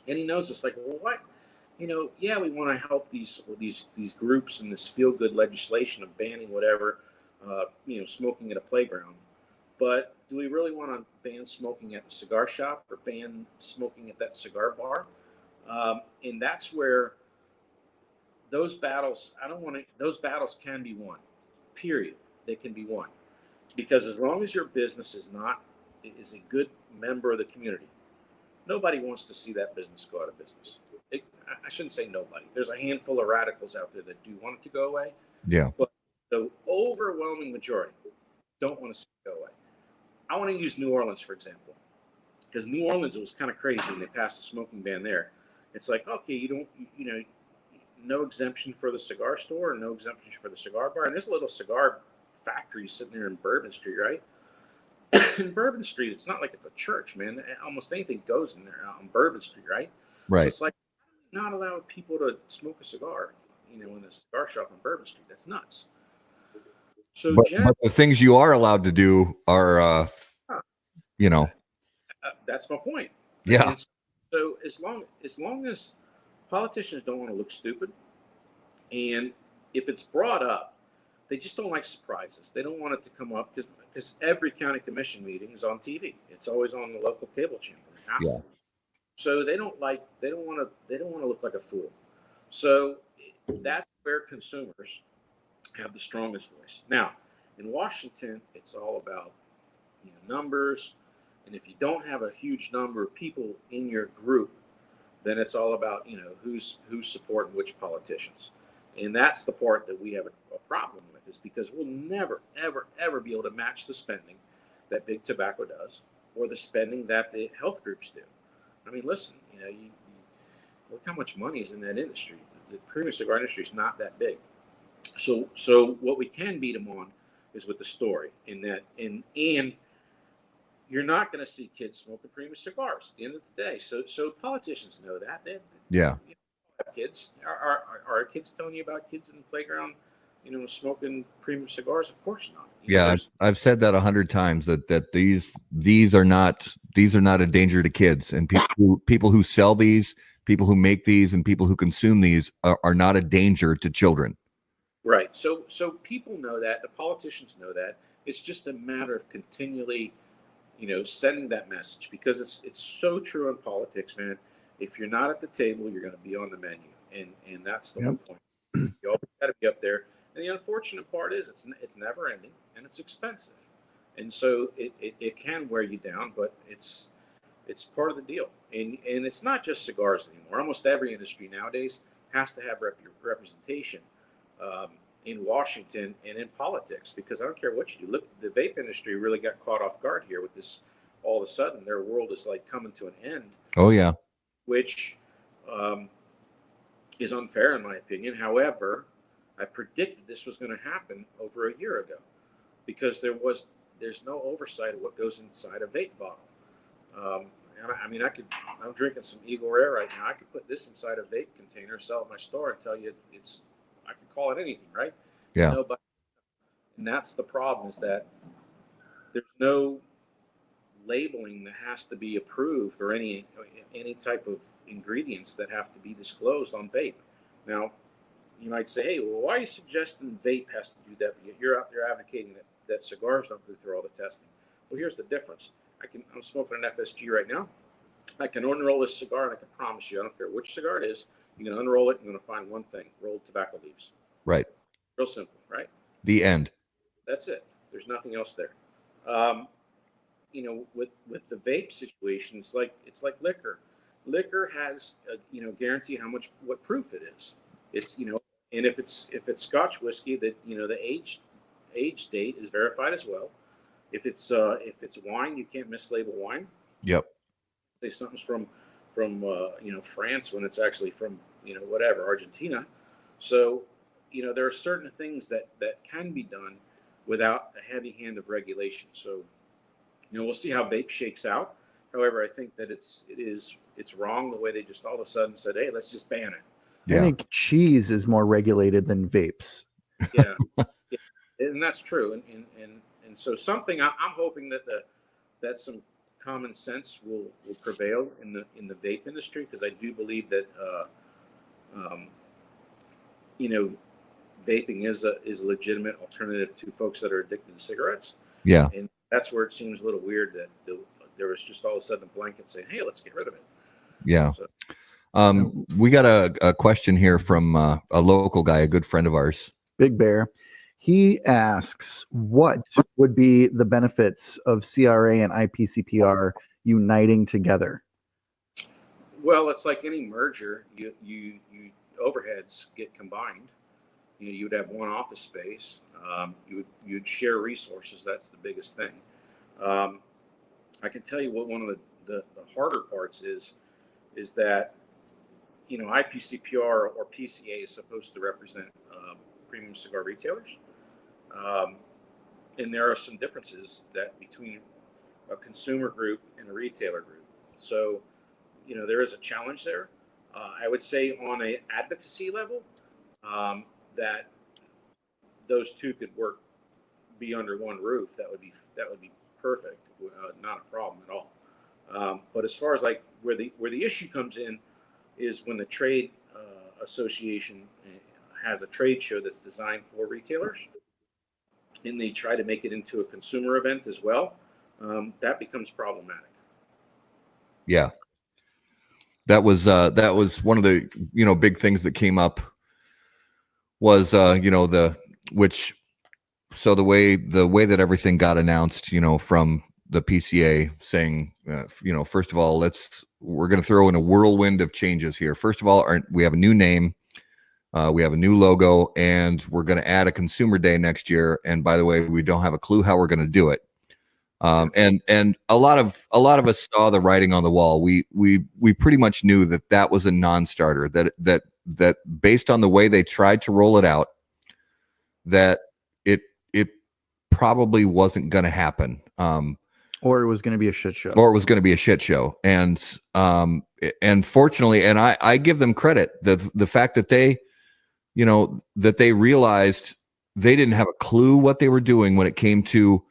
And he knows it's like, well, what? Yeah, we want to help these groups and this feel-good legislation of banning whatever, smoking at a playground. But do we really want to ban smoking at the cigar shop or ban smoking at that cigar bar? And that's where those battles, I don't want to. Those battles can be won. Period. They can be won because as long as your business is a good member of the community, nobody wants to see that business go out of business. I shouldn't say nobody. There's a handful of radicals out there that do want it to go away. Yeah. But the overwhelming majority don't want to see it go away. I want to use New Orleans, for example, because New Orleans, it was kind of crazy when they passed the smoking ban there. It's like, okay, you know, no exemption for the cigar store, no exemption for the cigar bar. And there's a little cigar factory sitting there in Bourbon Street, right? In Bourbon Street, it's not like it's a church, man. Almost anything goes in there on Bourbon Street, right? Right. So it's like not allowing people to smoke a cigar, you know, in a cigar shop on Bourbon Street. That's nuts. So, but the things you are allowed to do are, you know, that's my point. Yeah. And so as long as politicians don't want to look stupid, and if it's brought up, they just don't like surprises. They don't want it to come up because every county commission meeting is on TV. It's always on the local cable channel. Yeah. So they don't want to look like a fool. So that's where consumers have the strongest voice. Now, in Washington, it's all about, you know, numbers, and if you don't have a huge number of people in your group, then it's all about, you know, who's supporting which politicians. And that's the part that we have a problem with, is because we'll never, ever, ever be able to match the spending that big tobacco does or the spending that the health groups do. I mean, listen, you know, you look how much money is in that industry. The premium cigar industry is not that big. So what we can beat them on is with the story, in that, and you're not going to see kids smoking premium cigars at the end of the day. So politicians know that. Yeah. You know, kids are kids telling you about kids in the playground, you know, smoking premium cigars? Of course not. Yeah, I've said that 100 times that these are not a danger to kids, and people who sell these, people who make these, and people who consume these are not a danger to children. Right. So people know that. The politicians know that. It's just a matter of continually, you know, sending that message, because it's so true in politics, man. If you're not at the table, you're going to be on the menu, and that's the whole point. You always got to be up there. And the unfortunate part is it's never ending, and it's expensive, and so it can wear you down. But it's part of the deal, and it's not just cigars anymore. Almost every industry nowadays has to have representation in Washington and in politics, because I don't care what you do. Look, the vape industry really got caught off guard here with this. All of a sudden, their world is like coming to an end. Oh yeah, which is unfair in my opinion. However, I predicted this was going to happen over a year ago, because there's no oversight of what goes inside a vape bottle. And I mean, I'm drinking some Eagle Rare right now. I could put this inside a vape container, sell it at my store, and tell you I could call it anything, right? Yeah. Nobody, and that's the problem, is that there's no labeling that has to be approved, or any type of ingredients that have to be disclosed on vape. Now, you might say, hey, well, why are you suggesting vape has to do that? But you're out there advocating that cigars don't go through all the testing. Well, here's the difference. I'm smoking an FSG right now. I can unroll this cigar, and I can promise you, I don't care which cigar it is, you can unroll it, and you're going to find one thing: rolled tobacco leaves. Right. Real simple, right? The end. That's it. There's nothing else there. You know, with the vape situation, it's like liquor. Liquor has guarantee what proof it is. It's, you know, and if it's Scotch whiskey, that, you know, the age date is verified as well. If it's wine, you can't mislabel wine. Yep. Say something's from France when it's actually from, you know, whatever, Argentina. So, you know, there are certain things that can be done without a heavy hand of regulation. So, you know, we'll see how vape shakes out. However, I think that it's wrong the way they just all of a sudden said, hey, let's just ban it. Yeah. I think cheese is more regulated than vapes. Yeah, and that's true. And so something I'm hoping that some common sense will prevail in the vape industry, because I do believe that you know, vaping is a legitimate alternative to folks that are addicted to cigarettes. Yeah, and that's where it seems a little weird that there was just all of a sudden a blanket saying, hey, let's get rid of it. Yeah. We got a question here from a local guy, a good friend of ours. Big Bear. He asks, what would be the benefits of CRA and IPCPR uniting together? Well, it's like any merger. You overheads get combined. You'd have one office space. You'd share resources. That's the biggest thing. I can tell you what one of the harder parts is that IPCPR or PCA is supposed to represent premium cigar retailers, and there are some differences that between a consumer group and a retailer group. So, there is a challenge there. I would say on an advocacy level, that those two could be under one roof. That would be perfect. Not a problem at all. But as far as like where the issue comes in is when the trade association has a trade show that's designed for retailers, and they try to make it into a consumer event as well. That becomes problematic. Yeah. That was one of the big things that came up was the way that everything got announced from the PCA saying first of all we're going to throw in a whirlwind of changes here. First of all, we have a new name, we have a new logo, and we're going to add a consumer day next year, and by the way, we don't have a clue how we're going to do it. And a lot of us saw the writing on the wall. We pretty much knew that was a non-starter, that based on the way they tried to roll it out, that it probably wasn't going to happen. Or it was going to be a shit show. And fortunately, and I give them credit, the fact that they realized they didn't have a clue what they were doing when it came to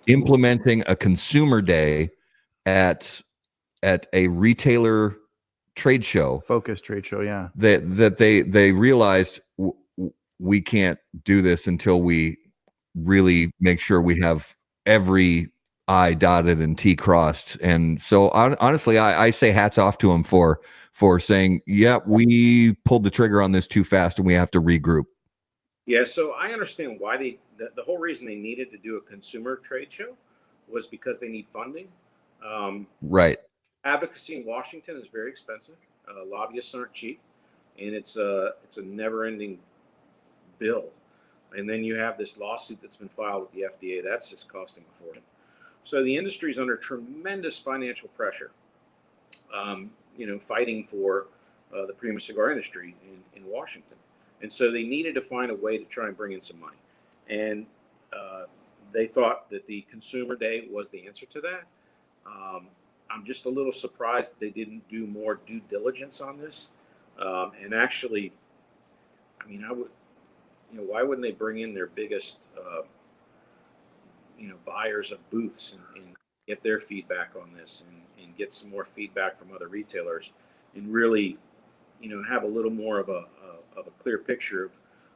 implementing a consumer day at a retailer trade show, focus trade show. Yeah. That they realized we can't do this until we really make sure we have every I dotted and T crossed. And so honestly, I say hats off to them for saying, yeah, we pulled the trigger on this too fast and we have to regroup. Yeah, so I understand why the whole reason they needed to do a consumer trade show was because they need funding. Right. Advocacy in Washington is very expensive. Lobbyists aren't cheap, and it's a never-ending bill. And then you have this lawsuit that's been filed with the FDA. That's just costing a fortune. So the industry is under tremendous financial pressure, fighting for the premium cigar industry in Washington. And so they needed to find a way to try and bring in some money. And they thought that the Consumer Day was the answer to that. I'm just a little surprised they didn't do more due diligence on this. And actually, I would, why wouldn't they bring in their biggest, buyers of booths and get their feedback on this and get some more feedback from other retailers and really, have a little more of a clear picture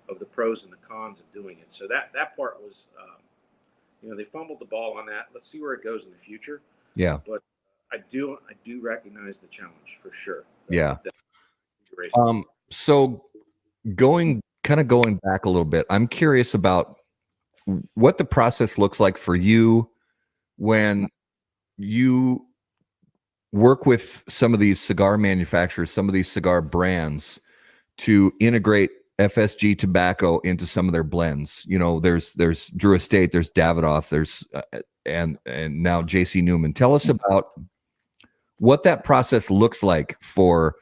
of the pros and the cons of doing it. So that part was, they fumbled the ball on that. Let's see where it goes in the future. Yeah. But I do recognize the challenge for sure. Yeah. So going back a little bit, I'm curious about what the process looks like for you when you work with some of these cigar manufacturers, some of these cigar brands to integrate FSG tobacco into some of their blends. There's Drew Estate, there's Davidoff, there's and now JC Newman. Tell us about what that process looks like for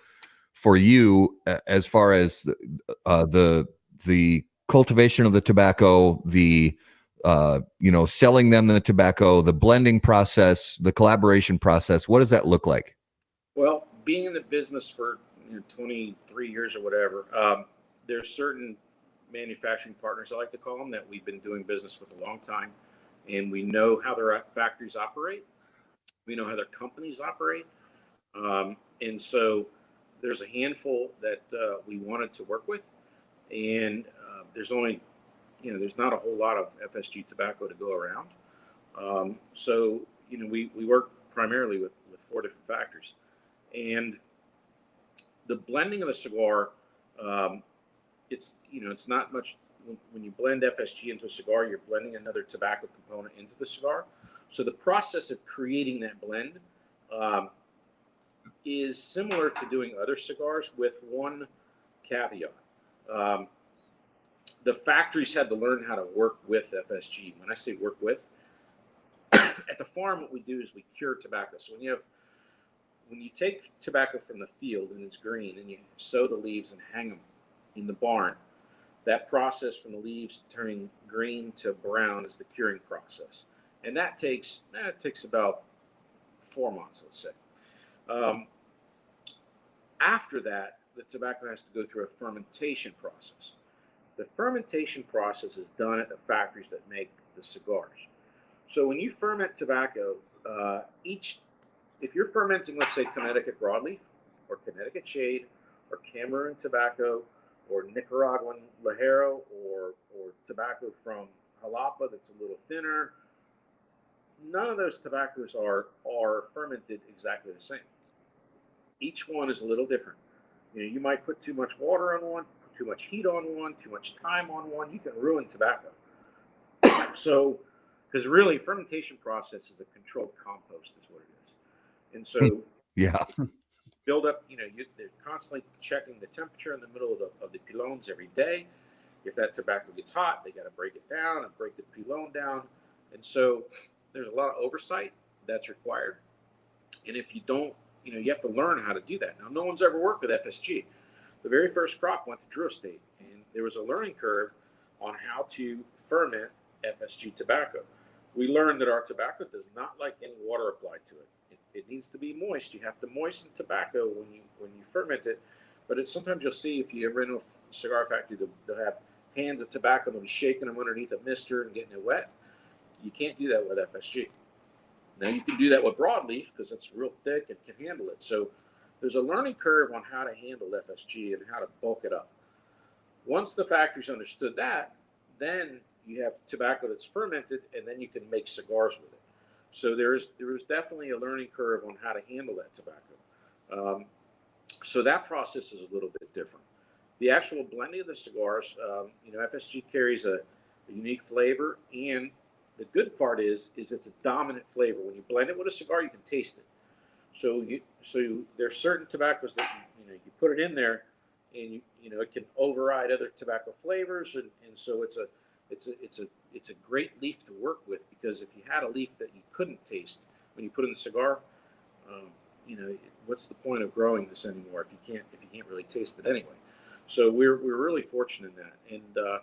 you as far as the cultivation of the tobacco, the selling them the tobacco, the blending process, the collaboration process. What does that look like? Well, being in the business for 23 years or whatever, there's certain manufacturing partners, I like to call them, that we've been doing business with a long time, and we know how their factories operate. We know how their companies operate. And so there's a handful that we wanted to work with, and there's only, there's not a whole lot of FSG tobacco to go around. So we work primarily with 4 different factors. And the blending of the cigar, it's not much. When you blend FSG into a cigar, you're blending another tobacco component into the cigar. So the process of creating that blend is similar to doing other cigars, with one caveat. The factories had to learn how to work with FSG. When I say work with, at the farm, what we do is we cure tobacco. So when you take tobacco from the field and it's green, and you sow the leaves and hang them in the barn, that process from the leaves turning green to brown is the curing process, and that takes about 4 months, let's say. After that, the tobacco has to go through a fermentation process. The fermentation process is done at the factories that make the cigars. So when you ferment tobacco, if you're fermenting, let's say, Connecticut broadleaf, or Connecticut shade, or Cameroon tobacco, or Nicaraguan Ligero, or tobacco from Jalapa that's a little thinner, none of those tobaccos are fermented exactly the same. Each one is a little different. You might put too much water on one, put too much heat on one, too much time on one. You can ruin tobacco. So, because really, fermentation process is a controlled compost, is what it is. And so, yeah, build up. They're constantly checking the temperature in the middle of the pilons every day. If that tobacco gets hot, they got to break it down and break the pilon down. And so, there's a lot of oversight that's required. And if you don't, you have to learn how to do that. Now, no one's ever worked with FSG. The very first crop went to Drew Estate, and there was a learning curve on how to ferment FSG tobacco. We learned that our tobacco does not like any water applied to it. It needs to be moist. You have to moisten tobacco when you ferment it. But sometimes you'll see, if you ever in a cigar factory, they'll have hands of tobacco, and they'll be shaking them underneath a mister and getting it wet. You can't do that with FSG. Now, you can do that with broadleaf because it's real thick and can handle it. So there's a learning curve on how to handle FSG and how to bulk it up. Once the factories understood that, then you have tobacco that's fermented, and then you can make cigars with it. So there is definitely a learning curve on how to handle that tobacco. So that process is a little bit different. The actual blending of the cigars, FSG carries a unique flavor, and the good part is it's a dominant flavor. When you blend it with a cigar, you can taste it. So there's certain tobaccos that you put it in there, and it can override other tobacco flavors, and so it's a great leaf to work with, because if you had a leaf that you couldn't taste when you put in the cigar, what's the point of growing this anymore if you can't really taste it anyway? So we're really fortunate in that, and the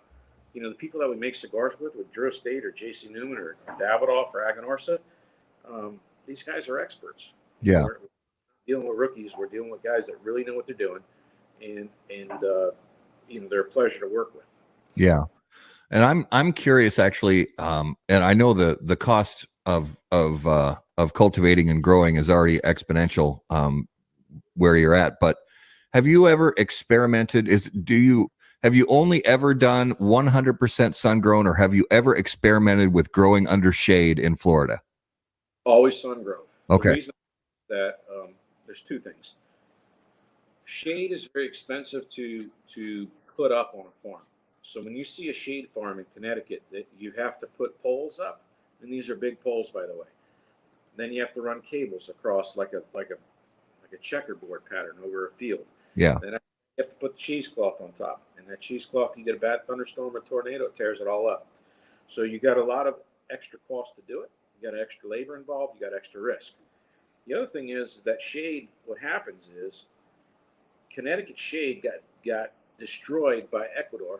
people that we make cigars with Drew Estate or J.C. Newman or Davidoff or Aganorsa, these guys are experts. Yeah. We're dealing with rookies. We're dealing with guys that really know what they're doing, and they're a pleasure to work with. Yeah. And I'm curious, actually, and I know the cost of cultivating and growing is already exponential where you're at, but have you ever experimented? Have you only ever done 100% sun grown, or have you ever experimented with growing under shade in Florida? Always sun grown. Okay. The reason that there's two things. Shade is very expensive to put up on a farm. So when you see a shade farm in Connecticut, that you have to put poles up, and these are big poles, by the way. Then you have to run cables across like a checkerboard pattern over a field. Yeah. Then you have to put cheesecloth on top, and that cheesecloth, you get a bad thunderstorm or tornado, it tears it all up. So you got a lot of extra cost to do it. You got extra labor involved. You got extra risk. The other thing is that shade. What happens is Connecticut shade got destroyed by Ecuador,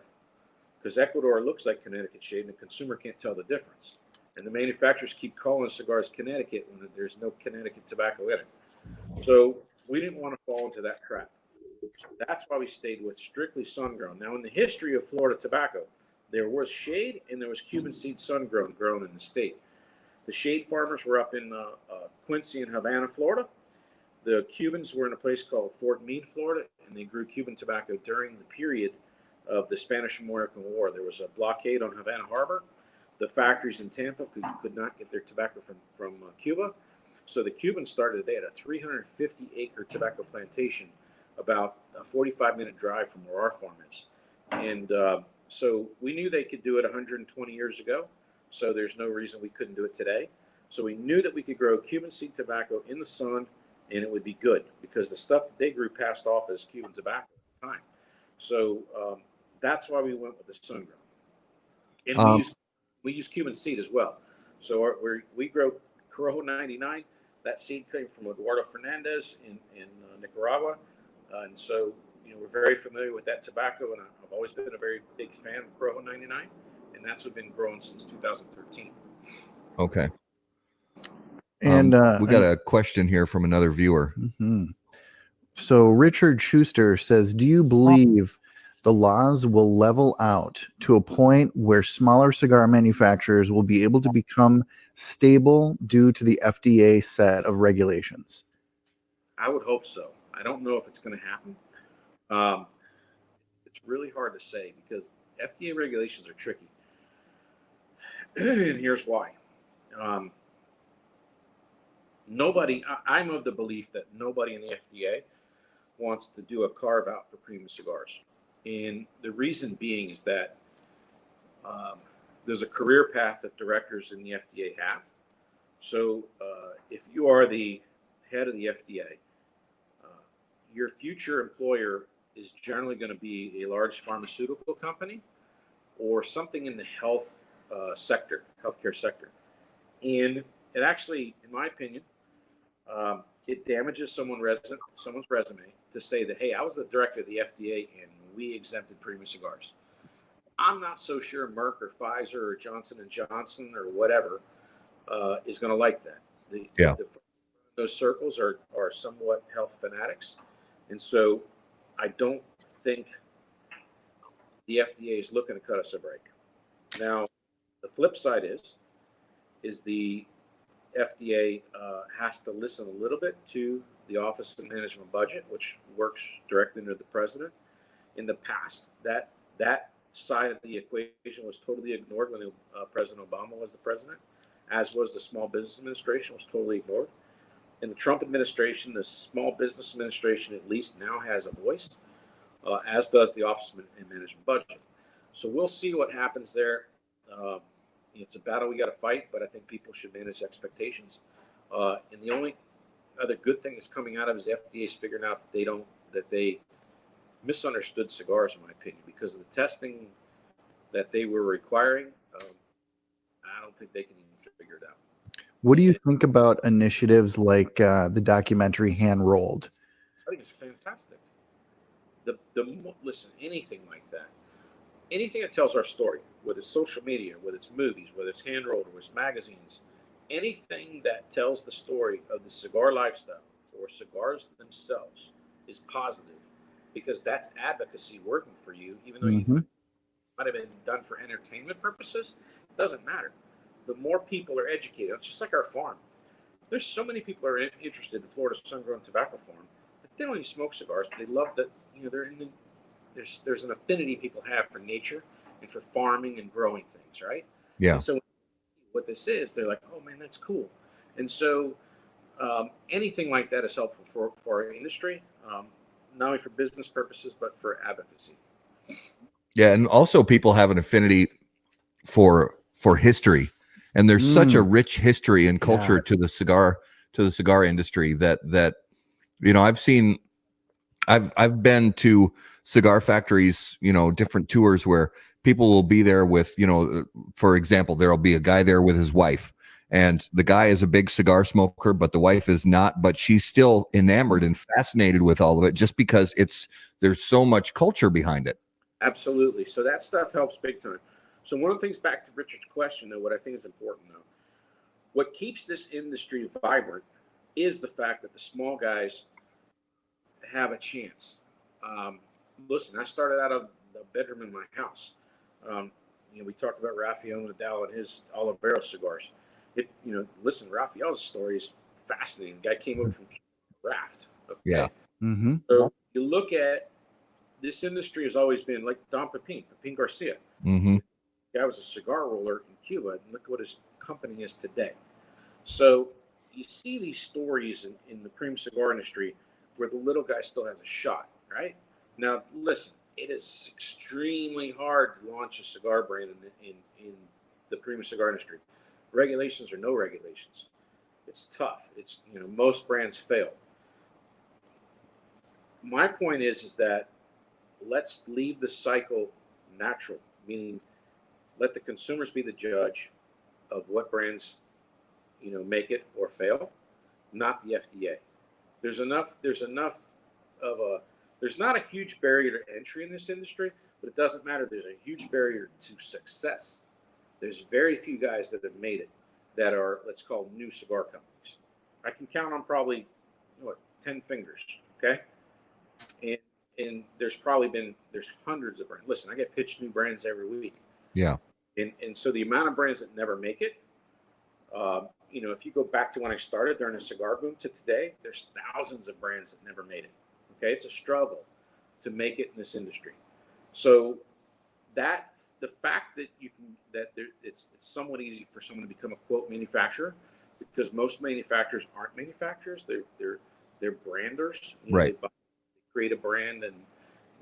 because Ecuador looks like Connecticut shade, and the consumer can't tell the difference. And the manufacturers keep calling cigars Connecticut when there's no Connecticut tobacco in it. So we didn't want to fall into that trap. So that's why we stayed with strictly sun-grown. Now, in the history of Florida tobacco, there was shade and there was Cuban seed sun-grown grown in the state. The shade farmers were up in Quincy and Havana, Florida. The Cubans were in a place called Fort Meade, Florida, and they grew Cuban tobacco during the period of the Spanish-American War. There was a blockade on Havana Harbor. The factories in Tampa could not get their tobacco from Cuba. So the Cubans started, they had a 350-acre tobacco plantation about a 45-minute drive from where our farm is. And so we knew they could do it 120 years ago. So there's no reason we couldn't do it today. So we knew that we could grow Cuban seed tobacco in the sun and it would be good because the stuff that they grew passed off as Cuban tobacco at the time. So that's why we went with the sun grow. And we use Cuban seed as well. So we grow Corojo 99. That seed came from Eduardo Fernandez in Nicaragua. And so, we're very familiar with that tobacco, and I've always been a very big fan of Corojo 99, and that's what been growing since 2013. Okay. And we got a question here from another viewer. Mm-hmm. So Richard Schuster says, do you believe the laws will level out to a point where smaller cigar manufacturers will be able to become stable due to the FDA set of regulations? I would hope so. I don't know if it's going to happen. It's really hard to say because FDA regulations are tricky. And here's why. I'm of the belief that nobody in the FDA wants to do a carve out for premium cigars. And the reason being is that there's a career path that directors in the FDA have. So if you are the head of the FDA, your future employer is generally going to be a large pharmaceutical company or something in the health sector, healthcare sector. And it actually, in my opinion, it damages someone's resume to say that, hey, I was the director of the FDA and we exempted premium cigars. I'm not so sure Merck or Pfizer or Johnson & Johnson or whatever is going to like that. Those circles are somewhat health fanatics. And so I don't think the FDA is looking to cut us a break. Now, the flip side is the FDA has to listen a little bit to the Office of Management Budget, which works directly under the president. In the past, that side of the equation was totally ignored when President Obama was the president, as was the Small Business Administration was totally ignored. In the Trump administration, the Small Business Administration at least now has a voice, as does the Office of Management Budget. So we'll see what happens there. It's a battle we got to fight, but I think people should manage expectations. And the only other good thing that's coming out of is the FDA is figuring out that they misunderstood cigars, in my opinion, because of the testing that they were requiring. I don't think they can even figure it out. What do you think about initiatives like the documentary Hand Rolled? I think it's fantastic. Listen, anything like that, anything that tells our story, whether it's social media, whether it's movies, whether it's hand rolled, whether it's magazines, anything that tells the story of the cigar lifestyle or cigars themselves is positive, because that's advocacy working for you, even though you might have been done for entertainment purposes. It doesn't matter. The more people are educated, it's just like our farm. There's so many people are interested in Florida sun-grown tobacco farm that they don't even smoke cigars, but they love that. There's an affinity people have for nature and for farming and growing things, right? Yeah. And so what this is, they're like, oh man, that's cool. And so anything like that is helpful for our industry, not only for business purposes but for advocacy. Yeah, and also people have an affinity for history, and there's such a rich history and culture to the cigar industry that I've been to cigar factories, different tours where people will be there with, for example, there'll be a guy there with his wife, and the guy is a big cigar smoker, but the wife is not, but she's still enamored and fascinated with all of it just because there's so much culture behind it. Absolutely. So that stuff helps big time. So one of the things, back to Richard's question, though, what I think is important, though, what keeps this industry vibrant is the fact that the small guys have a chance. Listen, I started out of the bedroom in my house. We talked about Rafael Nadal and his Olivero cigars. Listen, Rafael's story is fascinating. The guy came over from Raft. Okay? Yeah. Mm-hmm. So you look at this industry has always been like Don Pepin Garcia. Mm-hmm. The guy was a cigar roller in Cuba, and look what his company is today. So you see these stories in the premium cigar industry where the little guy still has a shot, right? Now, listen, it is extremely hard to launch a cigar brand in the premium cigar industry. Regulations or no regulations. It's tough. It's, most brands fail. My point is that let's leave the cycle natural, meaning let the consumers be the judge of what brands, make it or fail, not the FDA. There's not a huge barrier to entry in this industry, but it doesn't matter. There's a huge barrier to success. There's very few guys that have made it that are, let's call, new cigar companies. I can count on probably 10 fingers, okay? And there's hundreds of brands. Listen, I get pitched new brands every week. Yeah. And so the amount of brands that never make it, if you go back to when I started during the cigar boom to today, there's thousands of brands that never made it. Okay, it's a struggle to make it in this industry. So the fact that it's somewhat easy for someone to become a quote manufacturer, because most manufacturers aren't manufacturers, they're branders. Right. They create a brand, and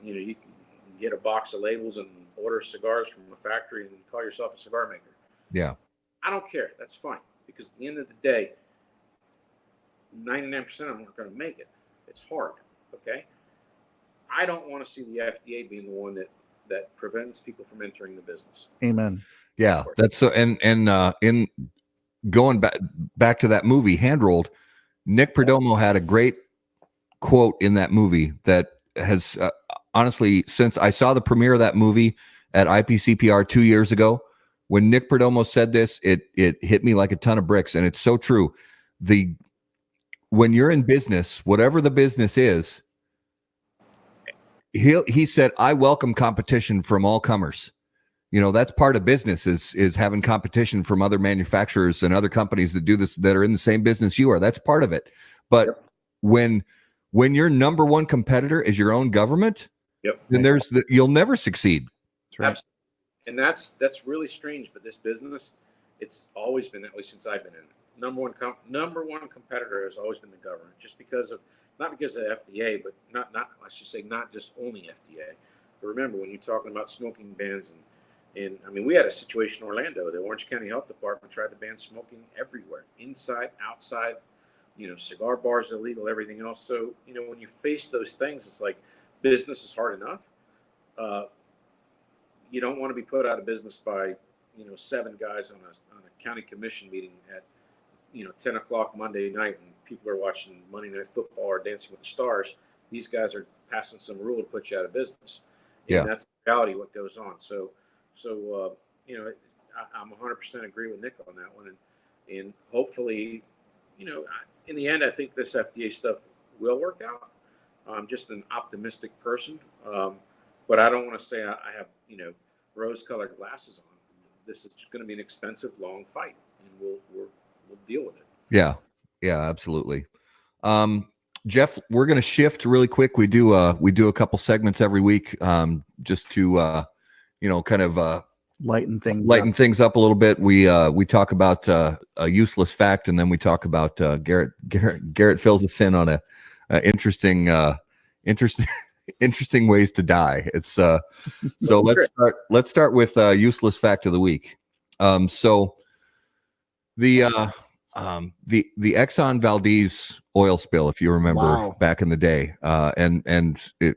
you can get a box of labels and order cigars from a factory and call yourself a cigar maker. Yeah. I don't care. That's fine, because at the end of the day, 99% of them aren't going to make it. It's hard. Okay. I don't want to see the FDA being the one that prevents people from entering the business. Amen. Yeah, that's so. And in going back to that movie, Hand Rolled, Nick Perdomo had a great quote in that movie that has honestly, since I saw the premiere of that movie at IPCPR 2 years ago, when Nick Perdomo said this, it hit me like a ton of bricks, and it's so true. When you're in business, whatever the business is, he said, I welcome competition from all comers. That's part of business is having competition from other manufacturers and other companies that do this, that are in the same business you are. That's part of it. But when your number one competitor is your own government, then you'll never succeed. That's right. Absolutely. And that's really strange. But this business, it's always been that way since I've been in it. Number one competitor has always been the government, just because of, not because of FDA, but not I should say not just only FDA. But remember, when you're talking about smoking bans, and I mean, we had a situation in Orlando. The Orange County Health Department tried to ban smoking everywhere, inside, outside. Cigar bars illegal, everything else. So when you face those things, it's like business is hard enough. You don't want to be put out of business by 7 guys on a county commission meeting at 10 o'clock Monday night, and people are watching Monday Night Football or Dancing with the Stars. These guys are passing some rule to put you out of business. And that's the reality of what goes on. So I'm 100% agree with Nick on that one. And hopefully, in the end, I think this FDA stuff will work out. I'm just an optimistic person. But I don't want to say I have, rose-colored glasses on. This is going to be an expensive, long fight, and we'll deal with it. Yeah, absolutely. Jeff, we're going to shift really quick. We do a couple segments every week, just to kind of lighten things up a little bit. We talk about a useless fact, and then we talk about Garrett fills us in on a interesting ways to die. It's so let's start with useless fact of the week. So the Exxon Valdez oil spill, if you remember back in the day, and it,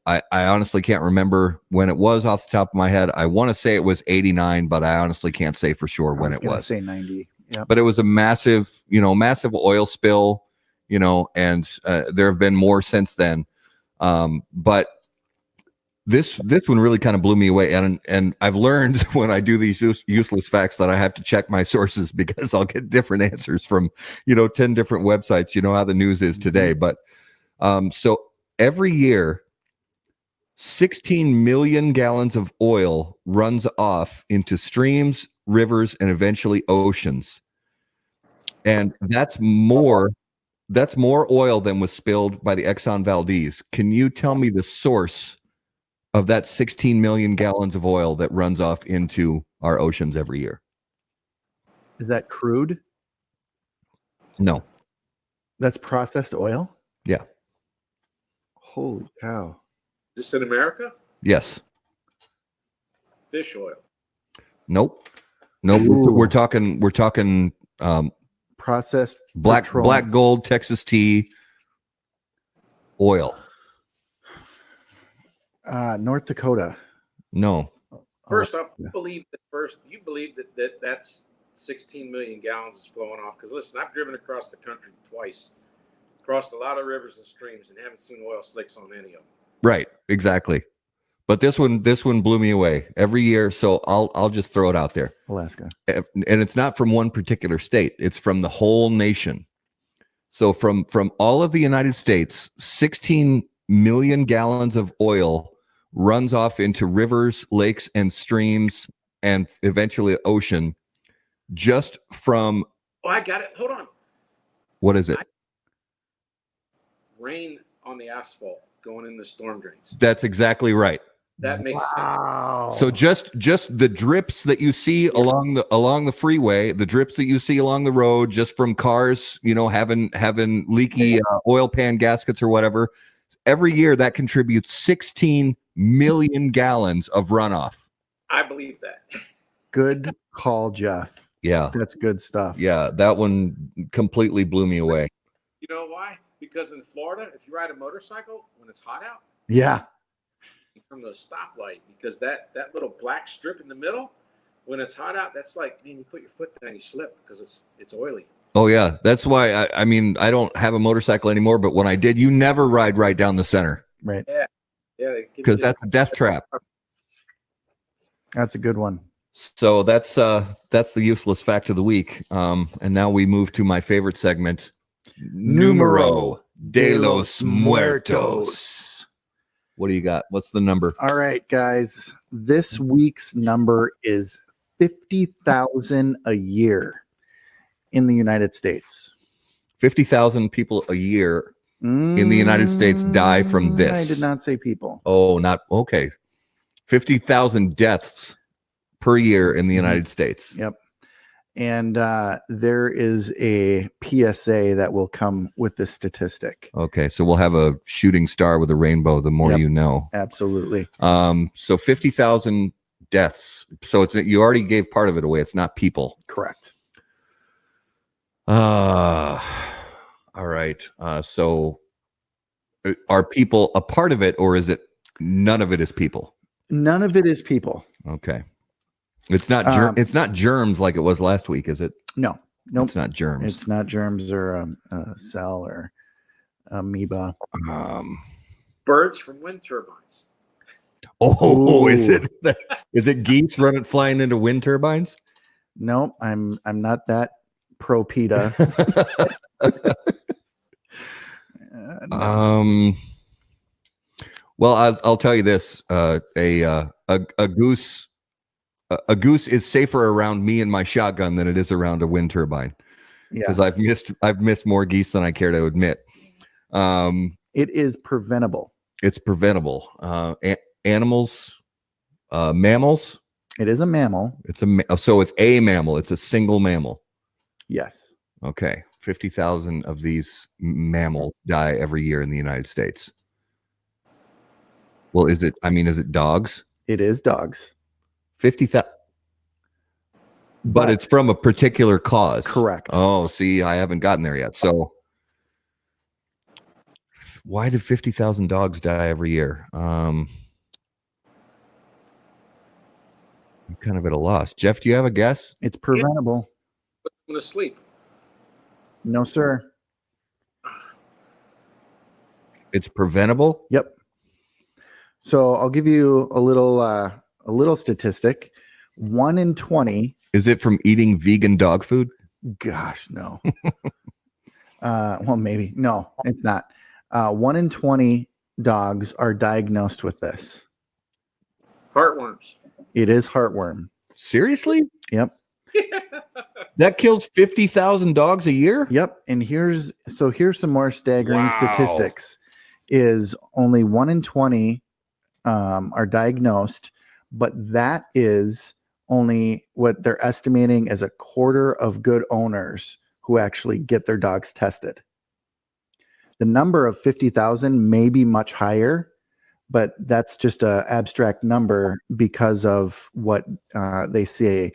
I honestly can't remember when it was off the top of my head. I want to say it was 89, but I honestly can't say for sure when it was. Say 90. Yeah. But it was a massive oil spill, and there have been more since then. But this one really kind of blew me away, and I've learned when I do these useless facts that I have to check my sources, because I'll get different answers from 10 different websites. You know how the news is today. But so every year 16 million gallons of oil runs off into streams, rivers, and eventually oceans, and that's more oil than was spilled by the Exxon Valdez. Can you tell me the source of that 16 million gallons of oil that runs off into our oceans every year? Is that crude? No. That's processed oil? Yeah. Holy cow. Is this in America? Yes. Fish oil. Nope. Nope. Ooh. We're talking Processed black petroleum. gold Texas tea oil. North Dakota. No. First off, yeah. you believe that that's 16 million gallons is flowing off? Because listen, I've driven across the country twice, crossed a lot of rivers and streams, and haven't seen oil slicks on any of them. Right. Exactly. But this one blew me away every year. So I'll just throw it out there. Alaska. And it's not from one particular state. It's from the whole nation. So from all of the United States, 16 million gallons of oil runs off into rivers, lakes, and streams, and eventually ocean, just from. Oh, I got it. Hold on. What is it? Rain on the asphalt going in the storm drains. That's exactly right. That makes sense. Wow. So just the drips that you see along the freeway, the drips that you see along the road, just from cars, having leaky oil pan gaskets or whatever, every year that contributes 16 million gallons of runoff. I believe that. Good call, Jeff. Yeah, That's good stuff. yeah, that one completely blew me away. You know why? Because in Florida, if you ride a motorcycle when it's hot out, Yeah. from the stoplight, because that little black strip in the middle, when it's hot out, that's like, man, you put your foot down, you slip because it's oily. Oh yeah, that's why I mean I don't have a motorcycle anymore, but when I did, you never ride right down the center. Right. Yeah, Because that's a death trap. That's a good one. So that's the useless fact of the week. And now we move to my favorite segment, Numero de los Muertos. What do you got? What's the number? All right, guys. This week's number is 50,000 a year in the United States. 50,000 people a year in the United States die from this. I did not say people. Oh, not okay. 50,000 deaths per year in the United States. Yep. And there is a PSA that will come with this statistic. Okay, so we'll have a shooting star with a rainbow the more you know. Absolutely. So 50,000 deaths. So you already gave part of it away. It's not people. Correct. All right. So are people a part of it, or is it none of it is people? None of it is people. Okay. It's not it's not germs like it was last week, is it? No. Nope. It's not germs. It's not germs or a cell or amoeba. Birds from wind turbines. Oh, Ooh. is it geese flying into wind turbines? No, I'm not that pro PETA. No. Well, I'll tell you this: a goose is safer around me and my shotgun than it is around a wind turbine. Because I've missed more geese than I care to admit. It is preventable. It's preventable. Animals, mammals. It is a mammal. So it's a mammal. It's a single mammal. Yes. Okay. 50,000 of these mammals die every year in the United States. Well, is it dogs? It is dogs. 50,000. But it's from a particular cause. Correct. Oh, see, I haven't gotten there yet. So why did 50,000 dogs die every year? I'm kind of at a loss. Jeff, do you have a guess? It's preventable. Put them to sleep. No, sir. It's preventable? Yep. So I'll give you a little statistic. 1 in 20. Is it from eating vegan dog food? Gosh, no. Well, maybe. No, it's not. 1 in 20 dogs are diagnosed with this. Heartworms. It is heartworm. Seriously? Yep. That kills 50,000 dogs a year? Yep. And here's some more staggering statistics. Is only 1 in 20 are diagnosed, but that is only what they're estimating as a quarter of good owners who actually get their dogs tested. The number of 50,000 may be much higher, but that's just an abstract number because of what they say,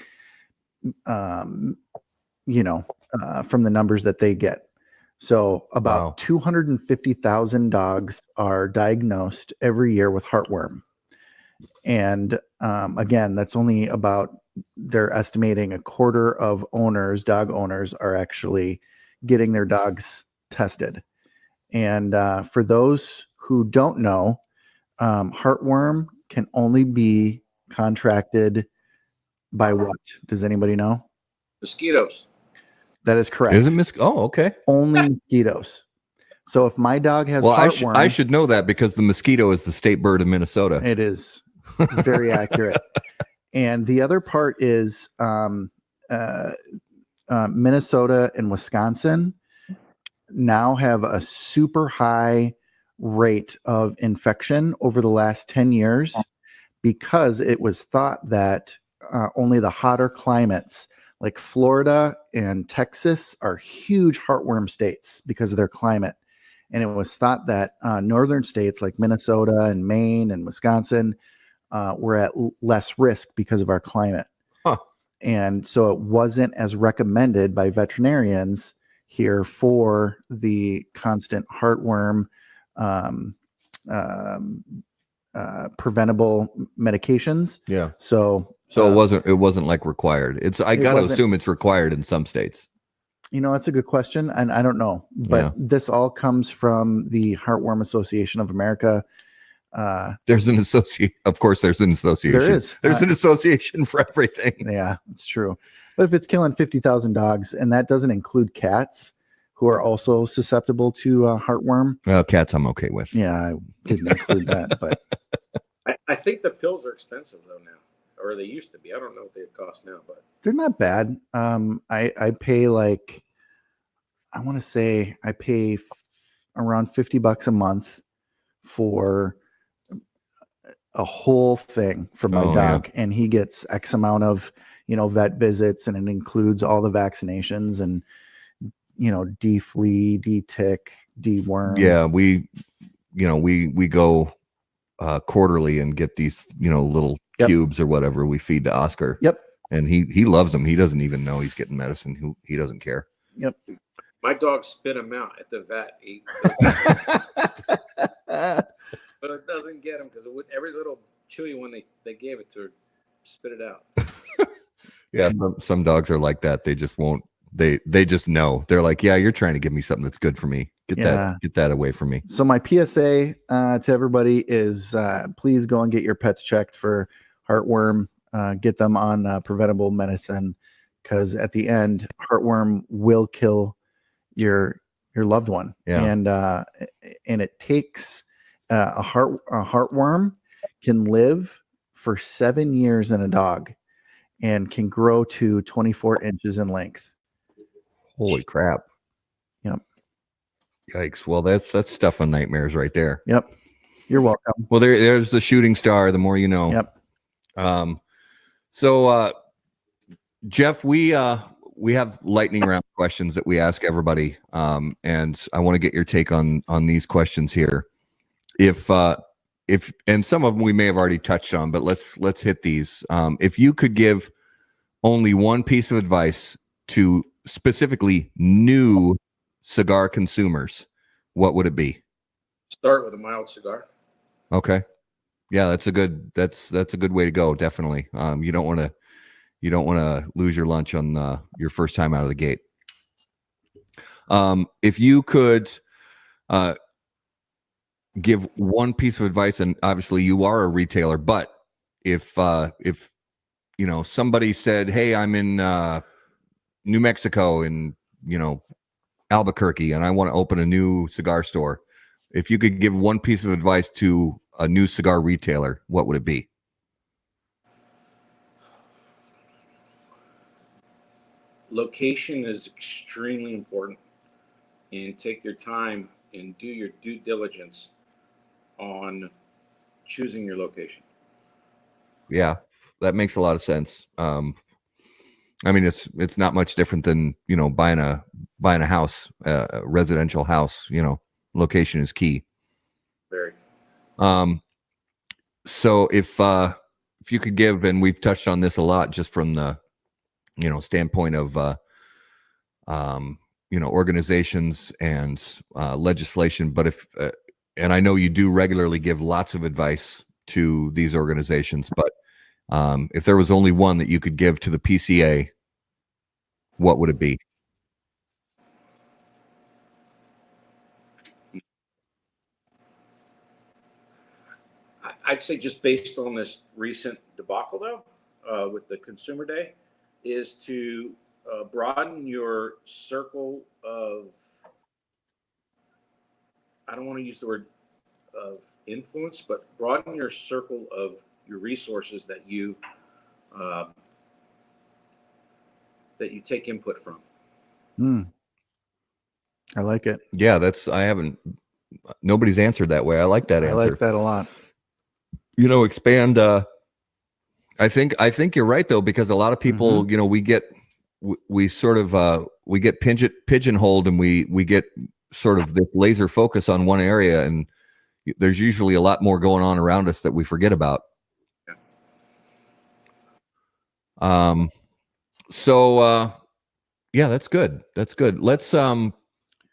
from the numbers that they get. So about 250,000 dogs are diagnosed every year with heartworm. And again, that's only about, they're estimating a quarter of dog owners are actually getting their dogs tested. And for those who don't know, heartworm can only be contracted by what? Does anybody know? Mosquitoes. That is correct. Is it Oh, okay. Only mosquitoes. So if my dog has heartworm, I should know that because the mosquito is the state bird of Minnesota. It is very accurate. And the other part is Minnesota and Wisconsin now have a super high rate of infection over the last 10 years because it was thought that only the hotter climates like Florida and Texas are huge heartworm states because of their climate. And it was thought that northern states like Minnesota and Maine and Wisconsin were at less risk because of our climate. Huh. And so it wasn't as recommended by veterinarians here for the constant heartworm preventable medications. Yeah. So it wasn't like required. I got to assume it's required in some states. That's a good question. And I don't know, but this all comes from the Heartworm Association of America. There's an association. Of course, there's an association. There is. There's an association for everything. Yeah, it's true. But if it's killing 50,000 dogs, and that doesn't include cats who are also susceptible to heartworm. Well, cats I'm okay with. Yeah, I didn't include that. But I think the pills are expensive though now, or they used to be. I don't know what they cost now, but they're not bad. I pay like, I want to say I pay around $50 a month for a whole thing for my dog, and he gets X amount of vet visits, and it includes all the vaccinations and de-flea, de-tick, de-worm. Yeah, we go quarterly and get these little cubes or whatever we feed to Oscar. Yep. And he loves them. He doesn't even know he's getting medicine. He doesn't care. Yep. My dog spit him out at the vet. But it doesn't get him because every little chewy one they gave it to her, spit it out. Yeah, some dogs are like that. They just won't. They just know. They're like, yeah, you're trying to give me something that's good for me. Get that away from me. So my PSA to everybody is please go and get your pets checked for heartworm. Get them on preventable medicine, because at the end, heartworm will kill your loved one. Yeah. And it takes a heartworm can live for 7 years in a dog and can grow to 24 inches in length. Holy crap. Yep. Yikes. Well, that's stuff on nightmares right there. Yep. You're welcome. Well, there's the shooting star. The more you know. Yep. So Jeff, we have lightning round questions that we ask everybody. And I want to get your take on these questions here. If and some of them we may have already touched on, but let's hit these. If you could give only one piece of advice to specifically new cigar consumers, what would it be? Start with a mild cigar. Okay. Yeah, that's a good way to go. Definitely. You don't want to lose your lunch on your first time out of the gate. If you could give one piece of advice, and obviously you are a retailer, but if somebody said, hey, I'm in New Mexico in Albuquerque and I want to open a new cigar store, if you could give one piece of advice to a new cigar retailer, what would it be? Location is extremely important, and take your time and do your due diligence on choosing your location. Yeah, that makes a lot of sense. I mean, it's not much different than, buying a house, a residential house. Location is key. Very. So if you could give, and we've touched on this a lot, just from the standpoint of organizations and legislation, but if and I know you do regularly give lots of advice to these organizations, but if there was only one that you could give to the PCA, what would it be? I'd say, just based on this recent debacle, though, with the Consumer Day, is to broaden your circle of, I don't want to use the word of influence, but broaden your circle of your resources that you take input from. I like it. Yeah, nobody's answered that way. I like that answer. I like that a lot. Expand. I think you're right, though, because a lot of people, we get pigeonholed, and we get sort of this laser focus on one area, and there's usually a lot more going on around us that we forget about. So yeah, that's good. That's good. Let's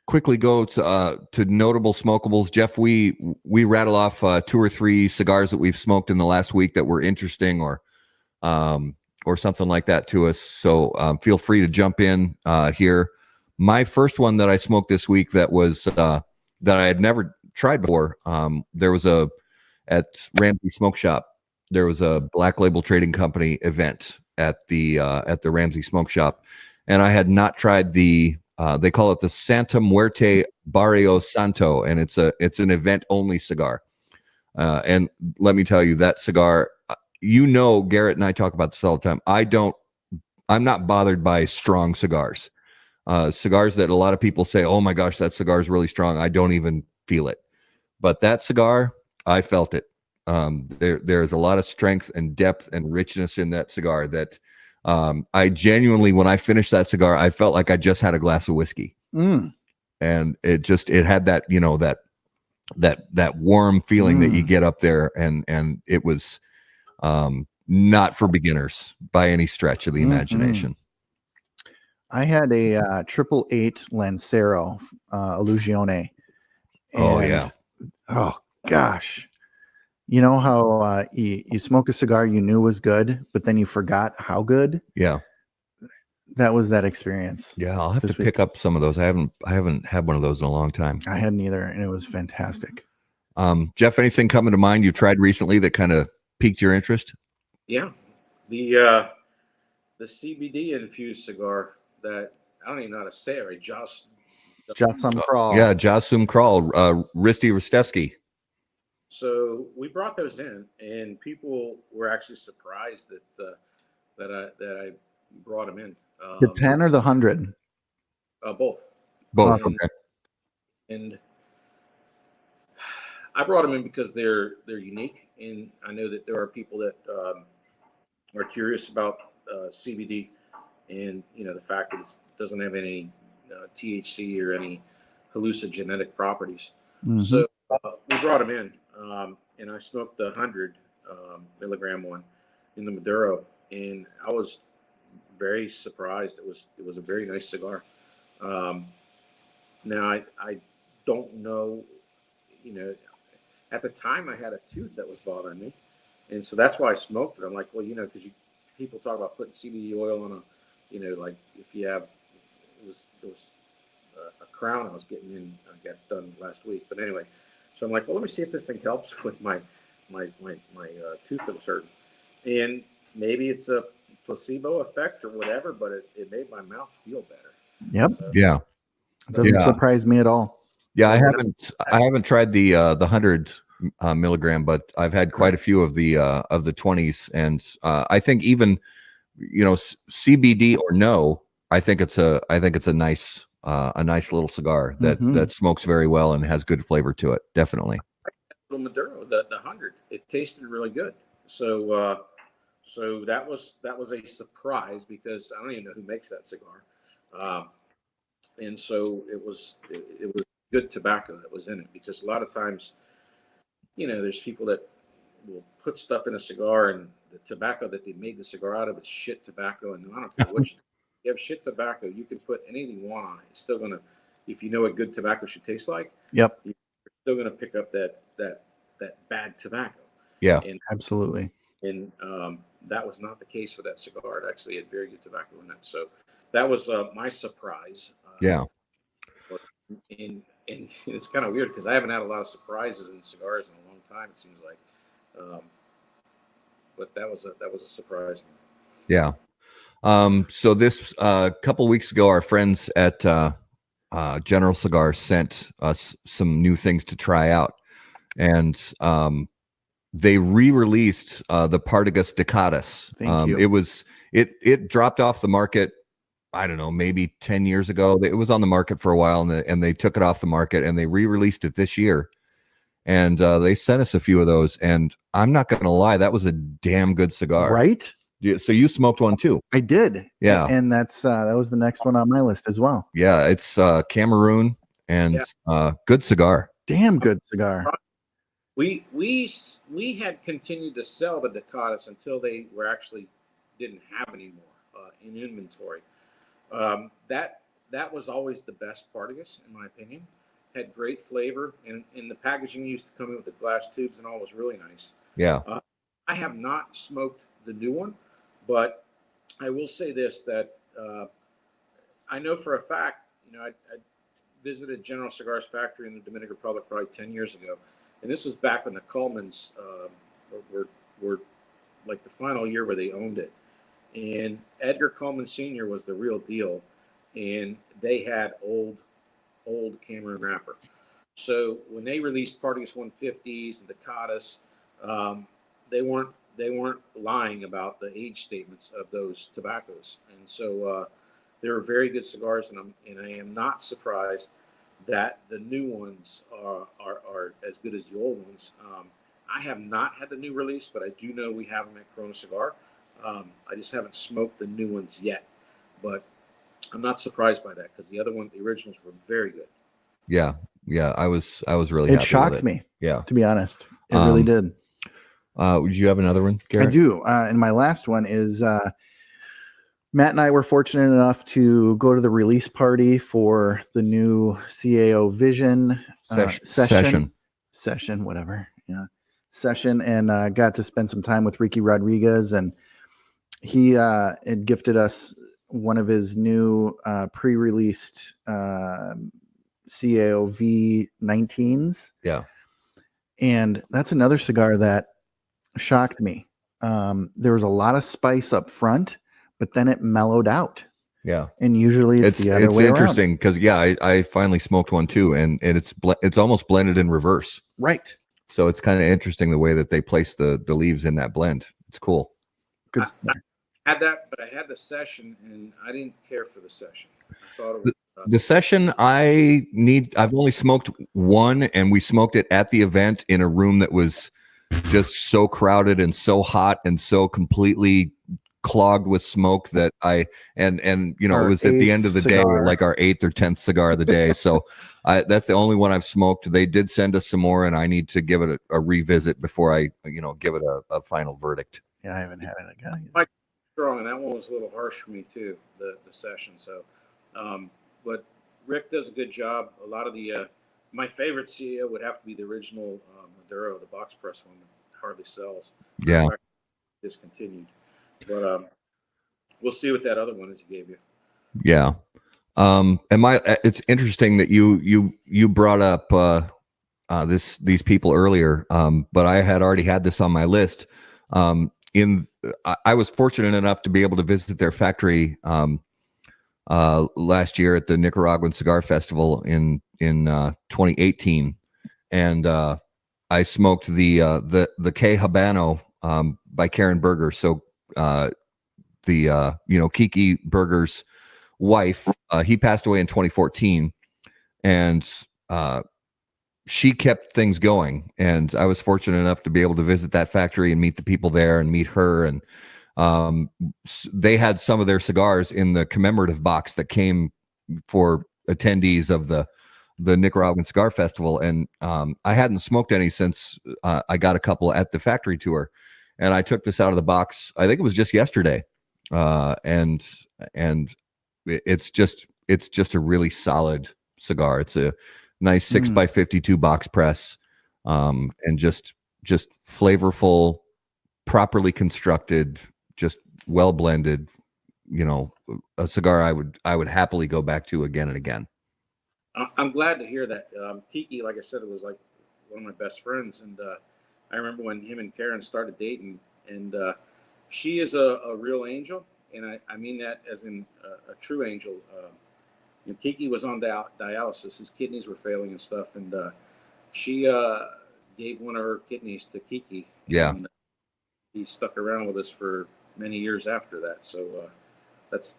quickly go to notable smokables. Jeff, we rattle off 2 or 3 cigars that we've smoked in the last week that were interesting or something like that to us. So feel free to jump in here. My first one that I smoked this week that was that I had never tried before. There was at Ramsey Smoke Shop. There was a Black Label Trading Company event at the Ramsey Smoke Shop, and I had not tried the. They call it the Santa Muerte Barrio Santo, and it's an event only cigar. And let me tell you, that cigar. Garrett and I talk about this all the time. I'm not bothered by strong cigars. Cigars that a lot of people say, oh my gosh, that cigar is really strong. I don't even feel it. But that cigar, I felt it. There's a lot of strength and depth and richness in that cigar that I genuinely, when I finished that cigar, I felt like I just had a glass of whiskey. And it had that, that warm feeling that you get up there, and it was not for beginners by any stretch of the imagination. I had a 888 Lancero Illusione. Oh yeah. Oh gosh. You know how you smoke a cigar you knew was good, but then you forgot how good? Yeah. That was that experience. Yeah, I'll have to pick up some of those. I haven't had one of those in a long time. I hadn't either, and it was fantastic. Jeff, anything coming to mind you tried recently that kind of piqued your interest? Yeah. The CBD infused cigar that I don't even know how to say it right. Jasum Crawl. Yeah, Jasum Crawl, Risty Ristevsky. So we brought those in, and people were actually surprised that I brought them in. The 10 or the 100? Both. Okay. And I brought them in because they're unique, and I know that there are people that are curious about CBD, and the fact that it doesn't have any THC or any hallucinogenic properties. So we brought them in, and I smoked the 100 milligram one in the Maduro, and I was very surprised. It was a very nice cigar. Now I don't know, at the time I had a tooth that was bothering me, and so that's why I smoked it. I'm like, well, because people talk about putting CBD oil on like if you have it was a crown I was getting in. I got done last week, but anyway, so I'm like, well, let me see if this thing helps with my tooth that was hurting, and maybe it's a placebo effect or whatever, but it made my mouth feel better. Yep. So, yeah. It doesn't surprise me at all. Yeah, I haven't tried the 100 milligram, but I've had quite a few of the 20s, and I think even CBD or no, I think it's a nice little cigar that smokes very well and has good flavor to it. Definitely. Little Maduro, the 100, it tasted really good. So So that was a surprise because I don't even know who makes that cigar. And so it was good tobacco that was in it, because a lot of times, there's people that will put stuff in a cigar, and the tobacco that they made the cigar out of is shit tobacco. And I don't care what you have shit tobacco, you can put anything you want on it. It's still gonna, if you know what good tobacco should taste like, Yep. you're still gonna pick up that bad tobacco. Yeah, And absolutely. And that was not the case with that cigar. It actually had very good tobacco in it. So that was my surprise. Yeah. And it's kind of weird because I haven't had a lot of surprises in cigars in a long time, it seems like. But that was a surprise. Yeah. So this couple weeks ago, our friends at General Cigar sent us some new things to try out, and they re-released the Partagas Ducatus. Thank you. It dropped off the market, I don't know, maybe 10 years ago. It was on the market for a while, and they took it off the market, and they re-released it this year. And they sent us a few of those, and I'm not going to lie, that was a damn good cigar. Right? So you smoked one too? I did. Yeah. And that's that was the next one on my list as well. Yeah, it's Cameroon, and good cigar. Damn good cigar. We had continued to sell the Ducatus until they were actually didn't have any more in inventory. That was always the best Partagas, in my opinion. Had great flavor, and the packaging used to come in with the glass tubes and all was really nice. Yeah. I have not smoked the new one, but I will say this, that I know for a fact, I visited General Cigar's factory in the Dominican Republic probably 10 years ago. And this was back when the Colemans were like the final year where they owned it. And Edgar Coleman Sr. was the real deal. And they had old Cameroon wrapper. So when they released Partagas 150s and Ducatus, they weren't lying about the age statements of those tobaccos. And so they were very good cigars, and I am not surprised that the new ones are as good as the old ones. I have not had the new release, but I do know we have them at Corona Cigar. I just haven't smoked the new ones yet, but I'm not surprised by that because the originals were very good. Yeah, I was really. It happy shocked with it. me. Yeah, to be honest, it really did. Would you have another one, Garrett? I do. And my last one is Matt and I were fortunate enough to go to the release party for the new CAO Vision session, whatever. Yeah, session, and got to spend some time with Ricky Rodriguez, and he had gifted us one of his new pre-released CAO V19s. Yeah, and that's another cigar that shocked me. There was a lot of spice up front, but then it mellowed out. Yeah, and usually it's the other way around. It's interesting because I finally smoked one too, and it's almost blended in reverse. Right. So it's kind of interesting the way that they place the leaves in that blend. It's cool. Good. I had that, but I had the session, and I didn't care for the session. I thought it was, the session I've only smoked one, and we smoked it at the event in a room that was just so crowded and so hot and so completely clogged with smoke that it was at the end of the day, like our 8th or 10th cigar of the day. So that's the only one I've smoked. They did send us some more, and I need to give it a revisit before I give it a final verdict. Yeah, I haven't had it again. Quite strong, and that one was a little harsh for me too, the session. So but Rick does a good job. A lot of the my favorite CEO would have to be the original Maduro, the box press one that hardly sells. Yeah, discontinued. But we'll see what that other one is he gave you. Yeah. And it's interesting that you brought up these people earlier, but I had already had this on my list. I was fortunate enough to be able to visit their factory last year at the Nicaraguan Cigar Festival in 2018, and I smoked the K Habano by Karen Berger. So Kiki Berger's wife, he passed away in 2014, and she kept things going, and I was fortunate enough to be able to visit that factory and meet the people there and meet her. And they had some of their cigars in the commemorative box that came for attendees of the Nicaraguan Cigar Festival. And I hadn't smoked any since I got a couple at the factory tour, and I took this out of the box. I think it was just yesterday, and it's just a really solid cigar. It's a nice 6x52 box press, and just flavorful, properly constructed, just well blended. You know, a cigar I would happily go back to again and again. I'm glad to hear that. Kiki, like I said, it was like one of my best friends, and I remember when him and Karen started dating, and she is a real angel, and I mean that as in a true angel. Kiki was on dialysis; his kidneys were failing and stuff, and she gave one of her kidneys to Kiki. Yeah, and he stuck around with us for many years after that. So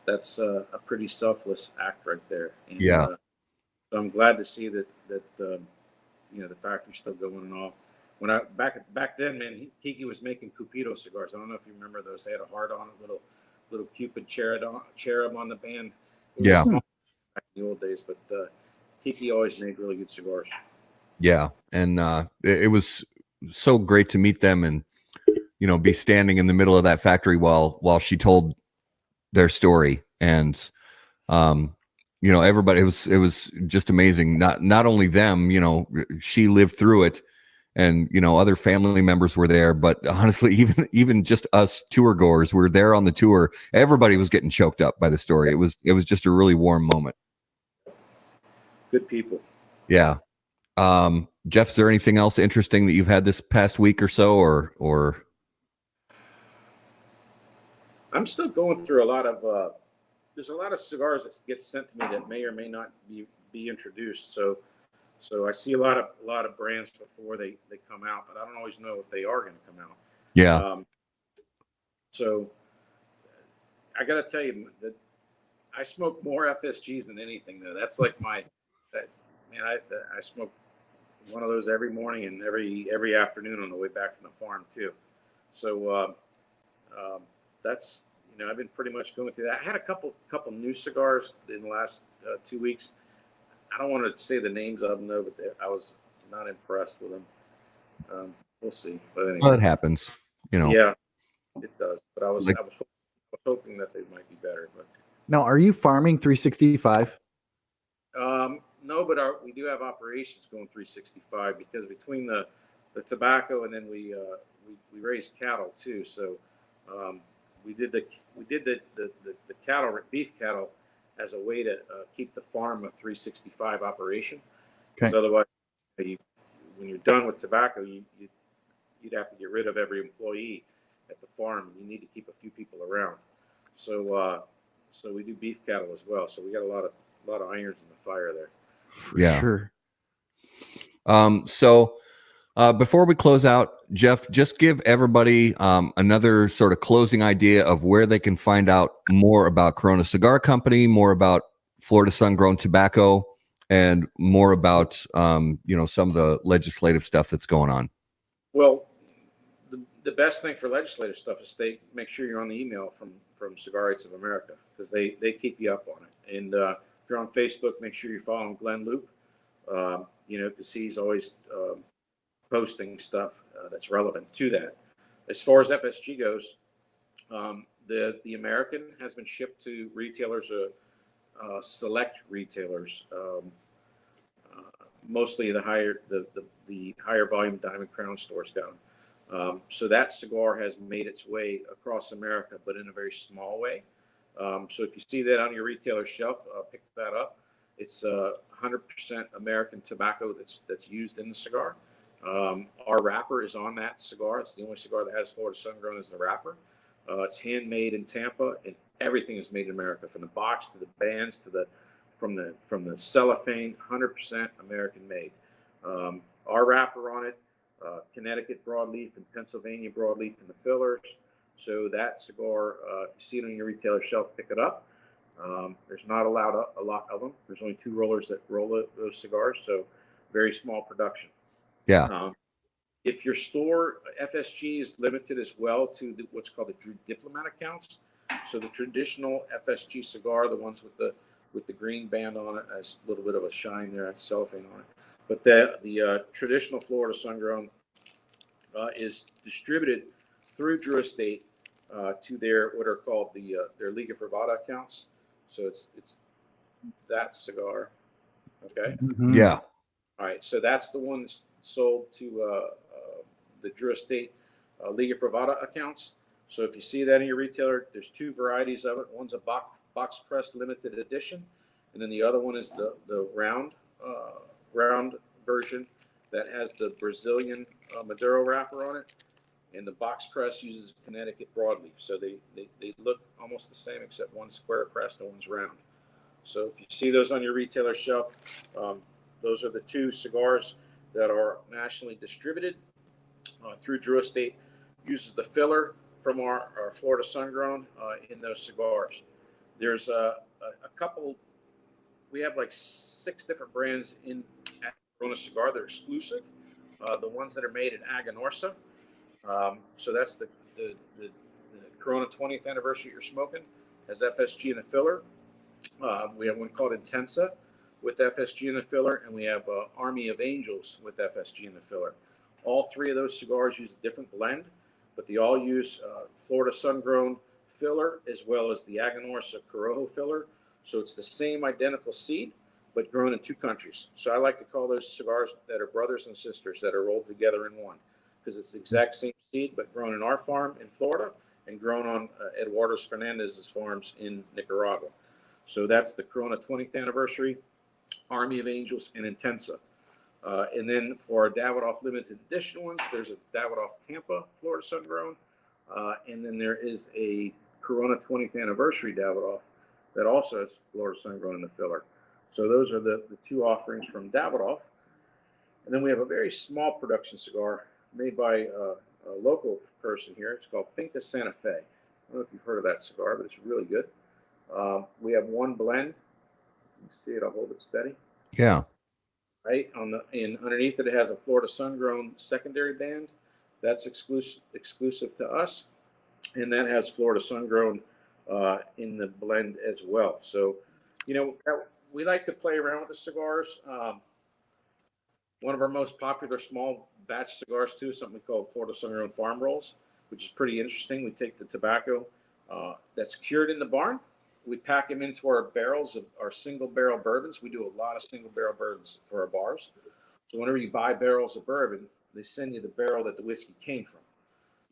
that's a pretty selfless act right there. And, yeah. So I'm glad to see that the factory's still going and all. When I back then, man, Kiki was making Cupido cigars. I don't know if you remember those. They had a heart on it, little Cupid cherub on the band. Yeah. Small back in the old days, but Kiki always made really good cigars. Yeah, and it was so great to meet them, and be standing in the middle of that factory while she told their story. And everybody, it was just amazing. Not only them, she lived through it, and other family members were there, but honestly, even just us tour goers were there on the tour. Everybody was getting choked up by the story. It was just a really warm moment. Good people. Yeah. Jeff, is there anything else interesting that you've had this past week or so, or I'm still going through a lot of there's a lot of cigars that get sent to me that may or may not be introduced. So I see a lot of brands before they come out, but I don't always know if they are going to come out. Yeah. So I got to tell you that I smoke more FSGs than anything, though. That's like I smoke one of those every morning and every afternoon on the way back from the farm too. So that's I've been pretty much going through that. I had a couple new cigars in the last 2 weeks. I don't want to say the names of them though, but I was not impressed with them. We'll see. But anyway, well, it happens. Yeah, it does. But I was Like, hoping that they might be better. But now, are you farming 365? no, but we do have operations going 365 because between the tobacco and then we raise cattle too. So we did the cattle, beef cattle, as a way to keep the farm a 365 operation. Okay. Because otherwise, when you're done with tobacco, you'd have to get rid of every employee at the farm. You need to keep a few people around. So we do beef cattle as well. So we got a lot of irons in the fire there. yeah. Sure. So before we close out, Jeff, just give everybody another sort of closing idea of where they can find out more about Corona Cigar Company, more about Florida Sun-Grown Tobacco, and more about some of the legislative stuff that's going on. Well, the best thing for legislative stuff is make sure you're on the email from Cigar Rights of America, because they keep you up on it. And if you're on Facebook, make sure you're following Glenn Loop, because he's always posting stuff that's relevant to that. As far as FSG goes, the American has been shipped to retailers, select retailers, mostly the higher volume Diamond Crown stores got them. So that cigar has made its way across America, but in a very small way. So if you see that on your retailer shelf, pick that up. It's 100% American tobacco that's used in the cigar. Our wrapper is on that cigar. It's the only cigar that has Florida Sun-Grown as the wrapper. It's handmade in Tampa, and everything is made in America, from the box to the bands to from the cellophane, 100% American made. Our wrapper on it, Connecticut broadleaf and Pennsylvania broadleaf in the fillers. So that cigar, if you see it on your retailer shelf, pick it up. There's not allowed a lot of them. There's only 2 rollers that roll those cigars. So very small production. Yeah. If your store FSG is limited as well to what's called the diplomat accounts, so the traditional FSG cigar, the ones with the green band on it, has a little bit of a shine there, cellophane on it. But the traditional Florida Sun-Grown is distributed through Drew Estate to their what are called their Liga Privada accounts. So it's that cigar. Okay. Mhm. Yeah. All right. So that's the one that's sold to the Drew Estate Liga Privada accounts. So if you see that in your retailer, there's two varieties of it. One's a box press limited edition, and then the other one is the round version that has the Brazilian Maduro wrapper on it. And the box press uses Connecticut broadleaf. So they look almost the same, except one's square pressed and one's round. So if you see those on your retailer shelf, those are the two cigars that are nationally distributed through Drew Estate. Uses the filler from our Florida Sun-Grown in those cigars. There's a couple, we have like 6 different brands in Corona Cigar that are exclusive. The ones that are made in Aganorsa. So that's the Corona 20th anniversary you're smoking, has FSG in the filler. We have one called Intensa with FSG in the filler, and we have Army of Angels with FSG in the filler. All 3 of those cigars use a different blend, but they all use Florida Sun-Grown filler as well as the Aganorsa Corojo filler. So it's the same identical seed, but grown in 2 countries. So I like to call those cigars that are brothers and sisters that are rolled together in one, because it's the exact same seed, but grown in our farm in Florida and grown on Eduardo Fernandez's farms in Nicaragua. So that's the Corona 20th anniversary, Army of Angels, and Intensa. And then for our Davidoff limited edition ones, there's a Davidoff Tampa Florida Sun-Grown, and then there is a Corona 20th anniversary Davidoff that also has Florida Sun-Grown in the filler. So those are the 2 offerings from Davidoff. And then we have a very small production cigar made by a local person here. It's called Finca Santa Fe. I don't know if you've heard of that cigar, but it's really good. We have one blend. You can see it. I'll hold it steady. Yeah. Right and underneath it has a Florida Sun-Grown secondary band. That's exclusive to us, and that has Florida Sun-Grown in the blend as well. So, we like to play around with the cigars. One of our most popular small batch cigars too is something we call Florida Sun-Grown Farm Rolls, which is pretty interesting. We take the tobacco that's cured in the barn. We pack them into our barrels of our single barrel bourbons. We do a lot of single barrel bourbons for our bars. So whenever you buy barrels of bourbon, they send you the barrel that the whiskey came from.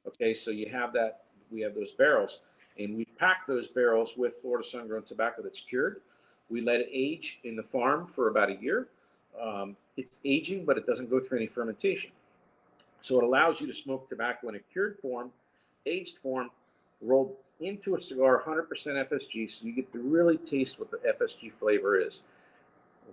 Okay, so you have that. We have those barrels, and we pack those barrels with Florida Sun-Grown tobacco that's cured. We let it age in the farm for about a year. It's aging, but it doesn't go through any fermentation. So it allows you to smoke tobacco in a cured form, aged form, rolled into a cigar 100% FSG, so you get to really taste what the FSG flavor is.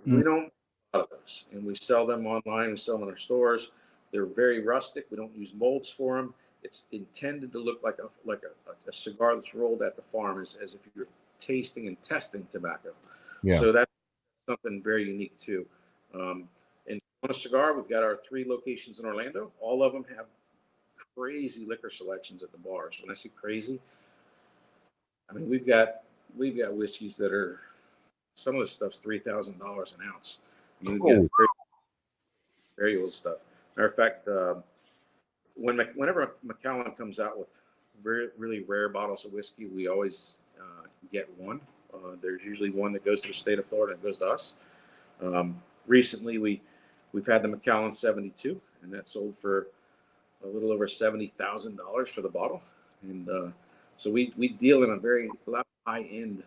We don't a lot of those, and we sell them online. We sell them in our stores. They're very rustic. We don't use molds for them. It's intended to look like a cigar that's rolled at the farm, as if you're tasting and testing tobacco. Yeah. So that's something very unique too. And on a cigar, we've got our 3 locations in Orlando. All of them have crazy liquor selections at the bars. When I say crazy, I mean we've got whiskeys that are, some of the stuff's $3,000 an ounce. I mean, we've got very old stuff. Matter of fact, whenever Macallan comes out with really rare bottles of whiskey, we always get one. There's usually one that goes to the state of Florida and goes to us. Recently, we've had the Macallan 72, and that sold for a little over $70,000 for the bottle. And so we deal in a lot of high-end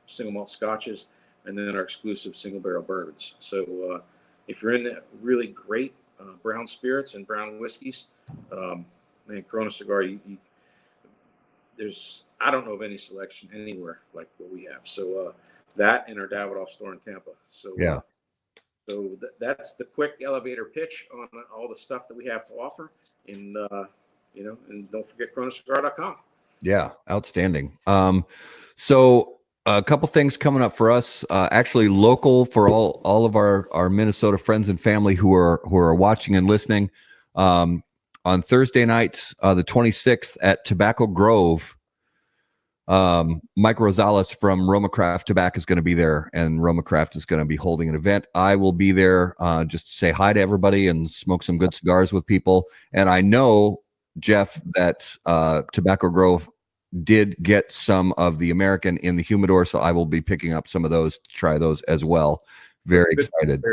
single malt scotches, and then our exclusive single barrel bourbons. So if you're into really great brown spirits and brown whiskeys, man, Corona Cigar, I don't know of any selection anywhere like what we have. So that and our Davidoff store in Tampa. So yeah. So that's the quick elevator pitch on all the stuff that we have to offer. And and don't forget CoronaCigar.com. Yeah, outstanding. So A couple things coming up for us, actually local for all of our Minnesota friends and family who are watching and listening. On Thursday night, the 26th at Tobacco Grove, Mike Rosales from Roma Craft Tobacco is going to be there, and Roma Craft is going to be holding an event. I will be there just to say hi to everybody and smoke some good cigars with people. And I know, Jeff, that Tobacco Grove did get some of the American in the humidor, so I will be picking up some of those to try those as well. Very excited.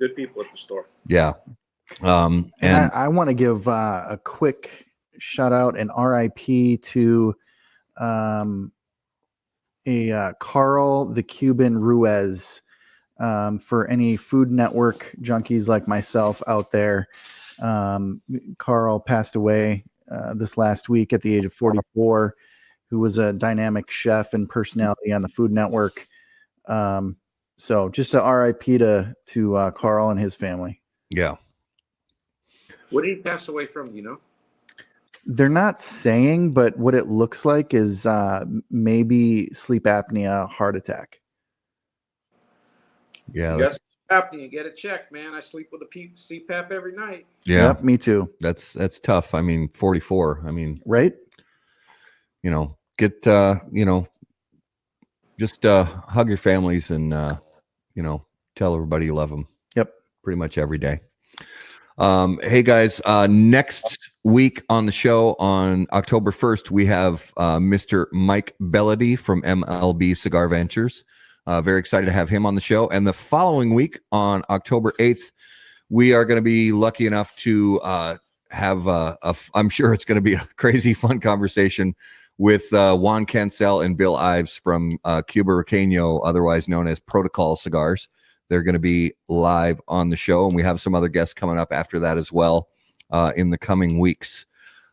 Good people at the store. Yeah. And I want to give a quick shout out and RIP to Carl the Cuban Ruiz, for any Food Network junkies like myself out there. Carl passed away this last week at the age of 44, who was a dynamic chef and personality on the Food Network. So just a RIP to Carl and his family. Yeah. What did he pass away from? Do you know? They're not saying, but what it looks like is maybe sleep apnea, heart attack. Yeah. You got apnea, get it checked, man. I sleep with a CPAP every night. Yeah. Yep, me too. That's tough. I mean, 44. I mean, right? Get just hug your families and tell everybody you love them. Yep. Pretty much every day. Hey guys, next week on the show on October 1st, we have Mr. Mike Bellady from MLB Cigar Ventures. Very excited to have him on the show. And the following week on October 8th, we are going to be lucky enough to have I'm sure it's going to be a crazy fun conversation with Juan Cancel and Bill Ives from Cuba Riqueño, otherwise known as Protocol Cigars. They're going to be live on the show, and we have some other guests coming up after that as well in the coming weeks.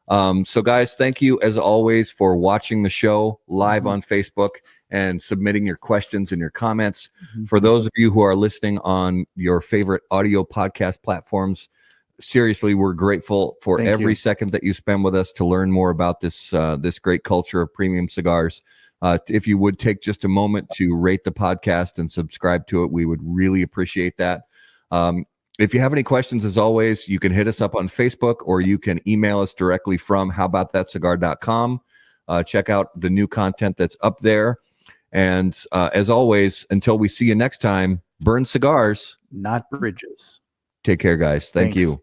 So guys, thank you as always for watching the show live on Facebook and submitting your questions and your comments. For those of you who are listening on your favorite audio podcast platforms, seriously, we're grateful for every second that you spend with us to learn more about this great culture of premium cigars. If you would take just a moment to rate the podcast and subscribe to it, we would really appreciate that. If you have any questions, as always, you can hit us up on Facebook, or you can email us directly from howaboutthatcigar.com. Check out the new content that's up there. And as always, until we see you next time, burn cigars, not bridges. Take care, guys. Thank you.